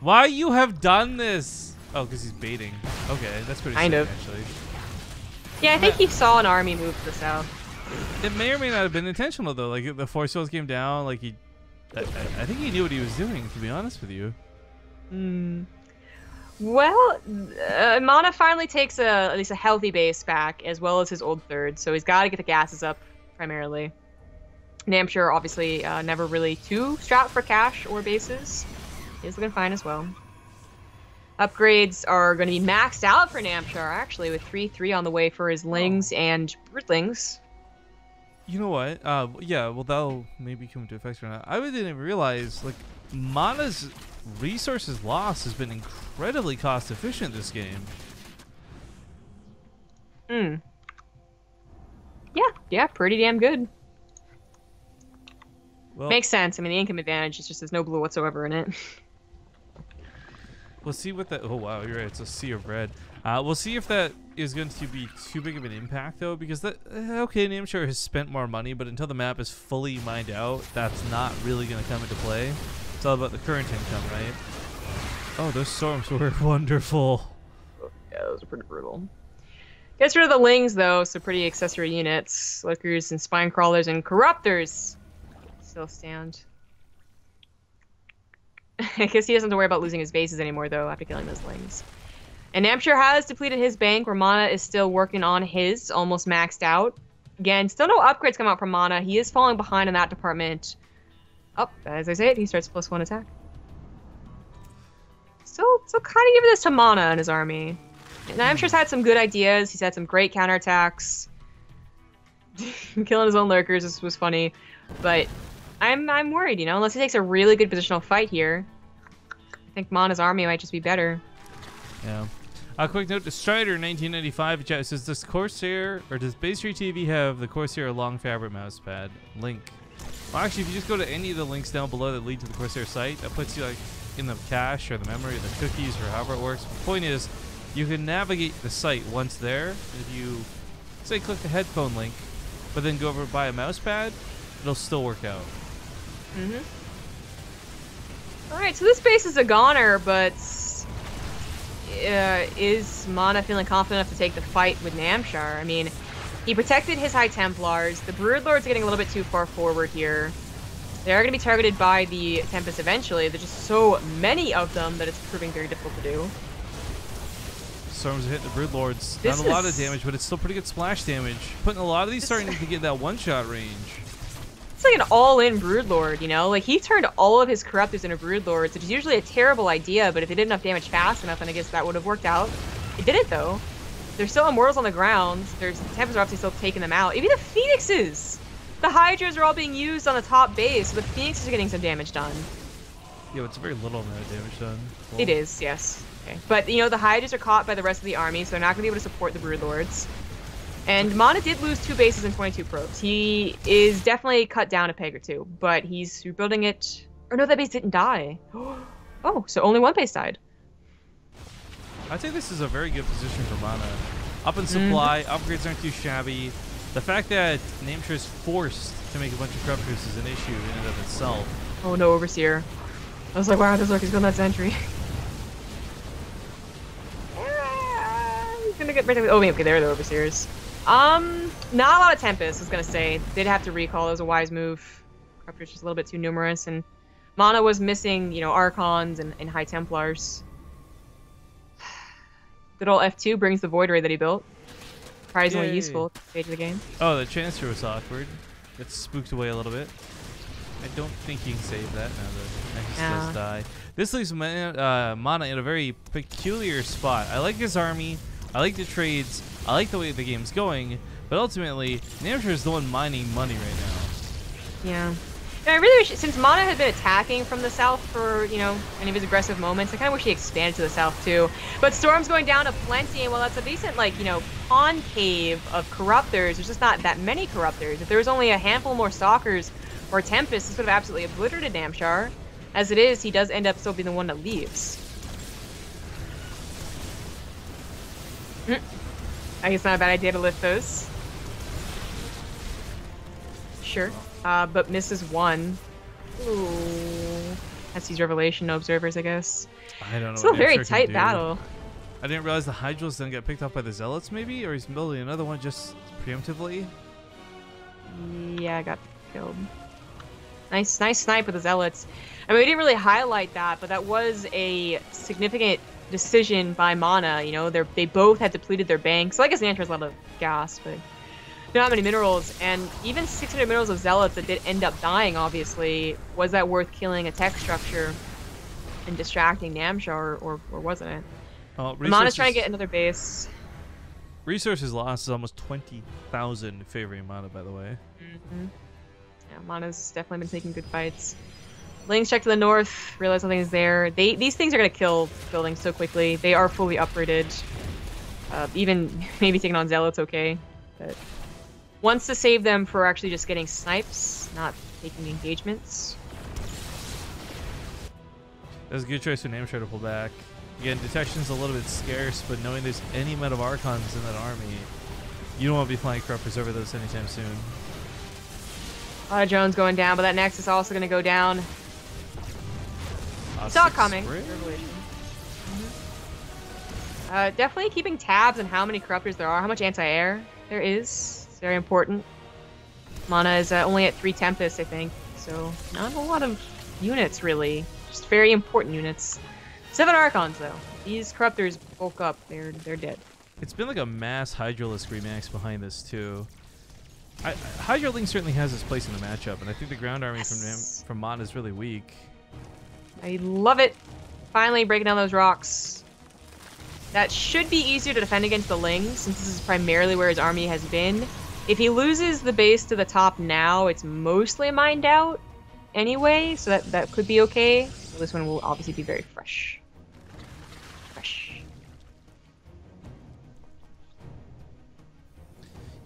Why you have done this? Oh, because he's baiting. Okay, that's pretty sick, actually. Yeah, I think he saw an army move to the south. It may or may not have been intentional though. Like the force fields came down. Like I think he knew what he was doing. To be honest with you. Well, MaNa finally takes at least a healthy base back, as well as his old third. So he's got to get the gases up primarily. Namshar obviously never really too strapped for cash or bases. He's looking fine as well. Upgrades are going to be maxed out for Namshar, actually, with 3/3 on the way for his Lings and Broodlings. You know what? Yeah, well, that'll maybe come into effect or not. I didn't even realize, like, MaNa's resources lost has been incredibly cost efficient this game. Yeah, pretty damn good. Well, makes sense. I mean, the income advantage is just there's no blue whatsoever in it. We'll see what that. Oh wow, you're right. It's a sea of red. We'll see if that is going to be too big of an impact though, because that okay, Namshar has spent more money, but until the map is fully mined out, that's not really going to come into play. It's all about the current income, right? Oh, those storms were wonderful. Yeah, those are pretty brutal. Gets rid of the Lings though, so pretty accessory units, Lookers and Spine Crawlers and Corruptors still stand. I guess he doesn't have to worry about losing his bases anymore, though, after killing those Lings. And Namshar has depleted his bank, where MaNa is still working on his, almost maxed out. Again, still no upgrades come out from MaNa. He is falling behind in that department. Oh, as I say it, he starts +1 attack. Still kind of giving this to MaNa and his army. And Namshar's had some good ideas. He's had some great counterattacks. Killing his own lurkers was funny, but I'm worried, you know, unless he takes a really good positional fight here. I think MaNa's army might just be better. Yeah. A quick note to Strider 1995 chat says, does Corsair or does BaseTradeTV have the Corsair long fabric mousepad link? Well, actually, if you just go to any of the links down below that lead to the Corsair site, that puts you like in the cache or the memory or the cookies or however it works. The point is, you can navigate the site once there. If you say click the headphone link, but then go over and buy a mousepad, it'll still work out. Alright, so this base is a goner, but is MaNa feeling confident enough to take the fight with Namshar? I mean, he protected his High Templars. The Broodlords are getting a little bit too far forward here. They're going to be targeted by the Tempest eventually. There's just so many of them that it's proving very difficult to do. Storms are hitting the Broodlords. Not a lot of damage, but it's still pretty good splash damage. Putting a lot of these starting to get that one-shot range. It's like an all-in Broodlord, you know? Like, he turned all of his Corruptors into Broodlords, which is usually a terrible idea, but if he did enough damage fast enough, then I guess that would have worked out. It didn't, though. There's still Immortals on the ground. There's Tempests are obviously still taking them out. Even the Phoenixes! The Hydras are all being used on the top base, so the Phoenixes are getting some damage done. Yeah, it's a very little amount of damage done. Well, it is, yes. Okay. But, you know, the Hydras are caught by the rest of the army, so they're not going to be able to support the Broodlords. And MaNa did lose 2 bases and 22 probes. He is definitely cut down a peg or two, but he's rebuilding it. Or no, that base didn't die. Oh, so only 1 base died. I'd say this is a very good position for MaNa. Up in supply, upgrades aren't too shabby. The fact that Namshar is forced to make a bunch of Corruptors is an issue in and of itself. Oh no, Overseer. I was like, wow, this Lurk is going that sentry. He's gonna get right there. Oh, okay, there are the Overseers. Not a lot of Tempest, I was gonna say. They'd have to recall. It was a wise move. Corruptors just a little bit too numerous, and MaNa was missing, you know, Archons and High Templars. Good old F2 brings the Void Ray that he built. Surprisingly useful at this stage of the game. Oh, the transfer was awkward. It spooked away a little bit. I don't think you can save that now that Nexus does die. This leaves MaNa in a very peculiar spot. I like his army. I like the trades. I like the way the game's going. But ultimately, Namshar is the one mining money right now. Yeah. And I really wish, since MaNa had been attacking from the south for, you know, any of his aggressive moments, I kind of wish he expanded to the south too. But Storm's going down to plenty, and while that's a decent, like, you know, concave of Corruptors, there's just not that many Corruptors. If there was only a handful more Stalkers or Tempests, this would have absolutely obliterated Namshar. As it is, he does end up still being the one that leaves. I guess not a bad idea to lift those. Sure. But misses one. Ooh. That's his revelation, no observers, I guess. I don't know. Still a very tight battle. I didn't realize the Hydrals didn't get picked up by the Zealots, maybe? Or he's building another one just preemptively? Yeah, I got killed. Nice snipe with the Zealots. I mean, we didn't really highlight that, but that was a significant decision by MaNa. You know, they both had depleted their banks. So I guess Namshar has a lot of gas, but not many minerals, and even 600 minerals of Zealots that did end up dying, obviously. Was that worth killing a tech structure and distracting Namshar, or wasn't it? Well, MaNa's trying to get another base. Resources lost is almost 20,000 favoring MaNa, by the way. Yeah, MaNa's definitely been taking good fights. Lings check to the north, realize nothing's there. These things are going to kill buildings so quickly. They are fully uprooted. Even maybe taking on Zealots, okay. But wants to save them for actually just getting snipes, not taking engagements. That's a good choice for Namshar to pull back. Again, detection's a little bit scarce, but knowing there's any amount of Archons in that army, you don't want to be flying Corruptors over those anytime soon. A lot of drones going down, but that Nexus is also going to go down. Saw it coming. Definitely keeping tabs on how many Corruptors there are, how much anti-air there is. It's very important. MaNa is only at 3 Tempests, I think, so not a lot of units, really. Just very important units. 7 Archons, though. These Corruptors bulk up. They're dead. It's been like a mass Hydralisk remax behind this, too. Hydralink certainly has its place in the matchup, and I think the ground army from MaNa is really weak. I love it. Finally breaking down those rocks. That should be easier to defend against the Lings, since this is primarily where his army has been. If he loses the base to the top now, it's mostly mined out anyway, so that could be okay. So this one will obviously be very fresh.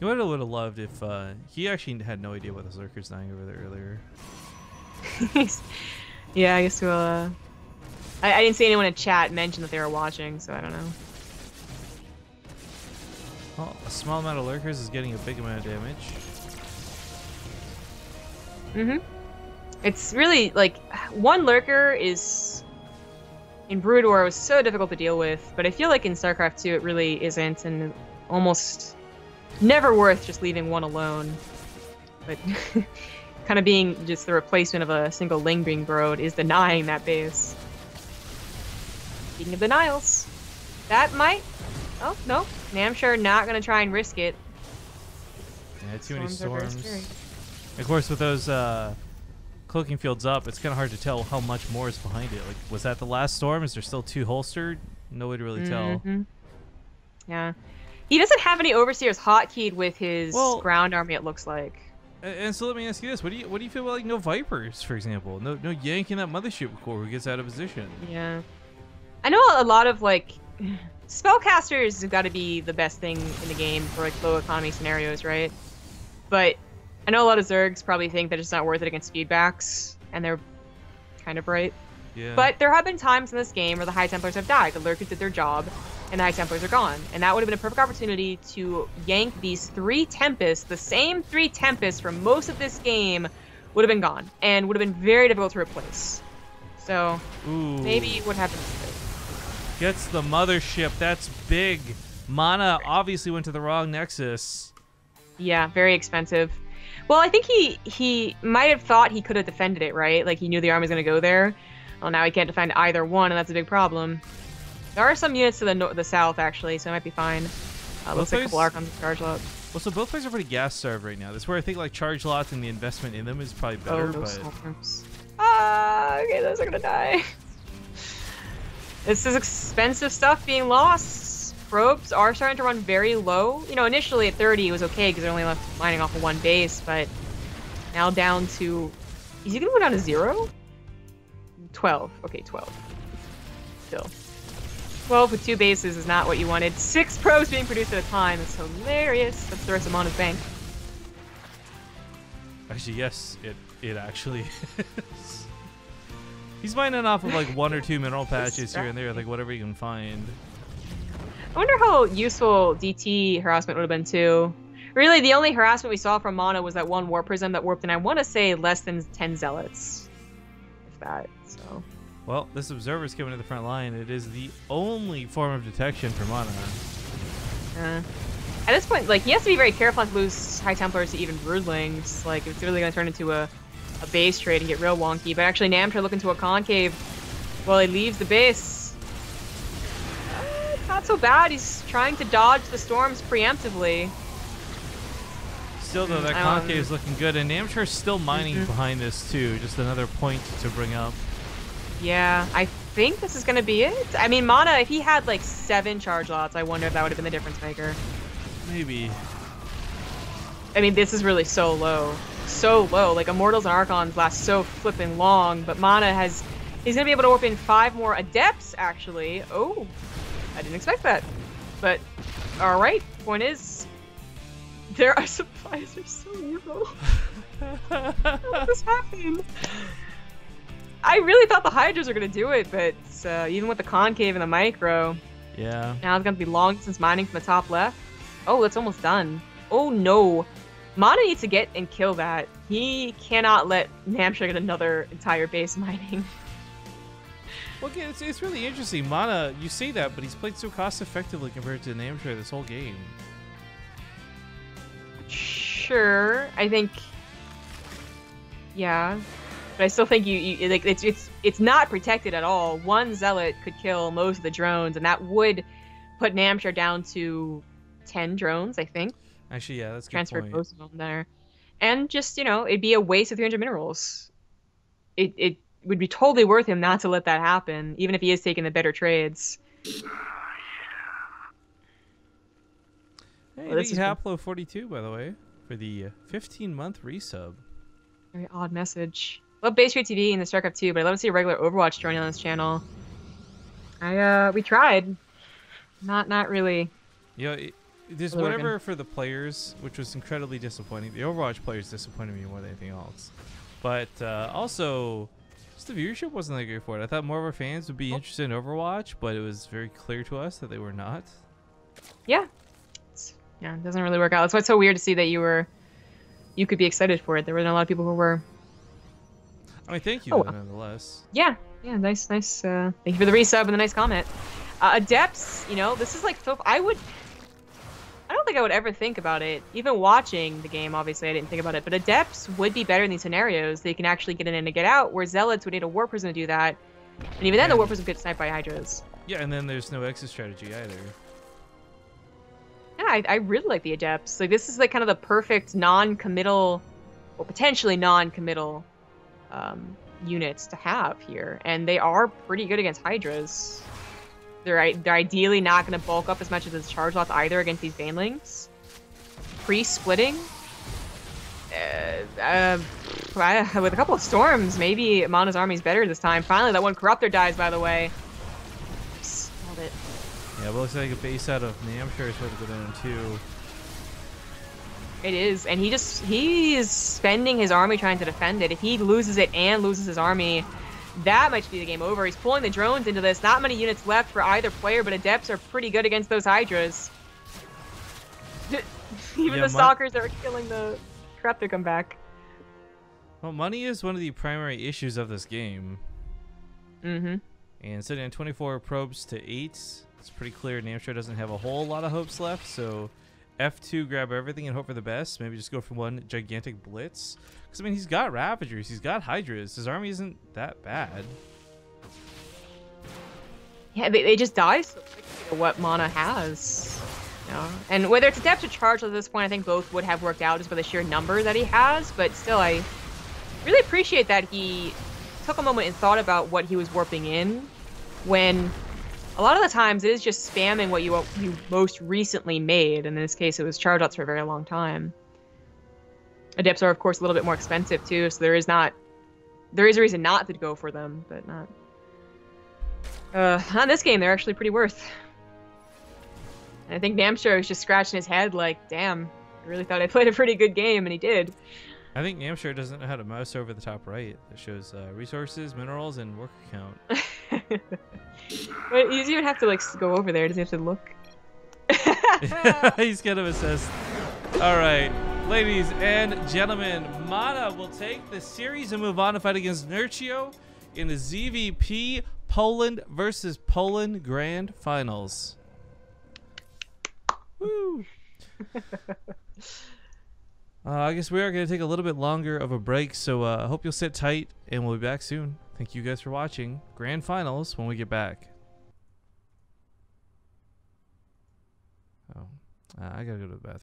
You would have loved if he actually had no idea what the Lurker's dying over there earlier. Yeah, I guess we'll. I didn't see anyone in chat mention that they were watching, so I don't know. Well, a small amount of Lurkers is getting a big amount of damage. It's really, like, one Lurker is... In Brood War, it was so difficult to deal with, but I feel like in StarCraft 2 it really isn't, and almost never worth just leaving one alone. But kind of being just the replacement of a single Ling being broed is denying that base. Speaking of denials, that might... Oh, no. Namshar not going to try and risk it. Yeah, too many storms. Of course, with those cloaking fields up, it's kind of hard to tell how much more is behind it. Like, was that the last storm? Is there still 2 holstered? No way to really tell. Yeah. He doesn't have any Overseers hotkeyed with his ground army, it looks like. And so let me ask you this: What do you feel about, like, no Vipers, for example? No yanking that mothership core who gets out of position. Yeah, I know a lot of, like, spellcasters have got to be the best thing in the game for, like, low economy scenarios, right? But I know a lot of Zergs probably think that it's not worth it against feedbacks, and they're kind of right. Yeah. But there have been times in this game where the High Templars have died. The Lurkers did their job, and the High Templars are gone. And that would have been a perfect opportunity to yank these 3 Tempests, the same 3 Tempests from most of this game, would have been gone, and would have been very difficult to replace. So, maybe what happens is gets the mothership. That's big. MaNa obviously went to the wrong Nexus. Yeah, very expensive. Well, I think he might have thought he could have defended it, right? Like, he knew the army was going to go there. Well, now he can't defend either one, and that's a big problem. There are some units to the south, actually, so it might be fine. Looks like a couple Archons and Charge Lots. Well, so both places are pretty gas starved right now. That's where I think, like, Charge Lots and the investment in them is probably better. Those okay, those are gonna die. This is expensive stuff being lost. Probes are starting to run very low. You know, initially at 30 it was okay because they're only left mining off of 1 base, but now down to Is he gonna go down to 0? 12. Okay, 12. Still. 12 with 2 bases is not what you wanted. 6 probes being produced at a time. That's hilarious. That's the rest of Mana's bank. Actually, yes, it actually is. He's mining off of like 1 or 2 mineral patches here and there, like whatever you can find. I wonder how useful DT harassment would have been too. Really, the only harassment we saw from Mana was that one Warp Prism that warped, and I want to say less than 10 Zealots. If that, so. Well, this Observer's coming to the front line. It is the only form of detection for Mana. At this point, like, he has to be very careful not to lose High Templars to even Broodlings. Like, it's really going to turn into a base trade and get real wonky. But actually, Namshar looking to a concave while he leaves the base. Not so bad. He's trying to dodge the storms preemptively. Still, though, that concave is looking good. And Namshar's still mining behind this, too. Just another point to bring up. Yeah, I think this is going to be it. I mean, Mana, if he had, like, 7 charge lots, I wonder if that would have been the difference maker. Maybe. I mean, this is really so low. So low. Like, Immortals and Archons last so flipping long, but Mana has... He's going to be able to warp in 5 more Adepts, actually. Oh, I didn't expect that. But, alright. Point is, their supplies are so evil. How did this happen? I really thought the Hydras were going to do it, but even with the Concave and the Micro... Yeah. Now it's going to be long distance mining from the top left. Oh, that's almost done. Oh, no. Mana needs to get and kill that. He cannot let Namshar get another entire base mining. Well, again, it's really interesting. Mana, you say that, but he's played so cost-effectively compared to Namshar this whole game. Sure, I think... Yeah. But I still think you like it's not protected at all. One Zealot could kill most of the drones, and that would put Namshar down to 10 drones, I think. Actually, yeah, that's a good transferred point. most of them there. And just, you know, it'd be a waste of 300 minerals. It would be totally worth him not to let that happen, even if he is taking the better trades. Hey, thank you, Haplo42, by the way, for the 15-month resub. Very odd message. Love BaseTradeTV and the StarCraft 2, but I'd love to see a regular Overwatch joining on this channel. We tried. Not really. You know, there's whatever for the players, which was incredibly disappointing. The Overwatch players disappointed me more than anything else. But also, just the viewership wasn't that great for it. I thought more of our fans would be interested in Overwatch, but it was very clear to us that they were not. Yeah. Yeah, it doesn't really work out. That's why it's so weird to see that you could be excited for it. There weren't a lot of people who were. I mean, thank you, nonetheless. Yeah, nice. Thank you for the resub and the nice comment. Adepts, you know, this is like so. I don't think I would ever think about it. Even watching the game, obviously, I didn't think about it. But Adepts would be better in these scenarios. They can actually get in and get out, where Zealots would need a Warp Prism to do that. And even then, the Warp Prism gets sniped by Hydras. Yeah, and then there's no exit strategy either. Yeah, I really like the Adepts. Like, this is like kind of the perfect non-committal, well, potentially non-committal units to have here. And they are pretty good against Hydras. They're ideally not going to bulk up as much as his charge lots either against these Banelings. Pre-splitting. With a couple of storms, maybe Mana's army's better this time. Finally, that one Corruptor dies, by the way. Nailed it. Yeah, well, looks like a base out of Namshar is what to go down too. It is, and he is spending his army trying to defend it. If he loses it and loses his army, that might be the game over. He's pulling the drones into this. Not many units left for either player, but Adepts are pretty good against those Hydras. Even the Stalkers that were killing the Corruptor come back. Well, money is one of the primary issues of this game. Mm-hmm. And sitting at 24 probes to 8, it's pretty clear Namshar doesn't have a whole lot of hopes left, so F2, grab everything and hope for the best. Maybe just go for one gigantic blitz. Because, I mean, he's got Ravagers, he's got Hydras. His army isn't that bad. Yeah, they just die so quickly for what Mana has. You know? And whether it's Adepts or Charge at this point, I think both would have worked out just by the sheer number that he has. But still, I really appreciate that he took a moment and thought about what he was warping in, when a lot of the times it is just spamming what you most recently made. And in this case, it was charge outs for a very long time. Adepts are, of course, a little bit more expensive too, so there is not there is a reason not to go for them, but not. On this game, they're actually pretty worth. And I think Namshar was just scratching his head like, damn, I really thought I played a pretty good game, and he did. I think Namshar doesn't know how to mouse over the top right. It shows resources, minerals, and work account. But you don't even have to like go over there. Does he have to look? He's kind of assessed. All right, ladies and gentlemen, MaNa will take the series and move on to fight against Nurcio in the ZvP Poland versus Poland Grand Finals. Woo! I guess we are going to take a little bit longer of a break, so I hope you'll sit tight, and we'll be back soon. Thank you guys for watching Grand Finals when we get back. Oh, I gotta go to the bathroom.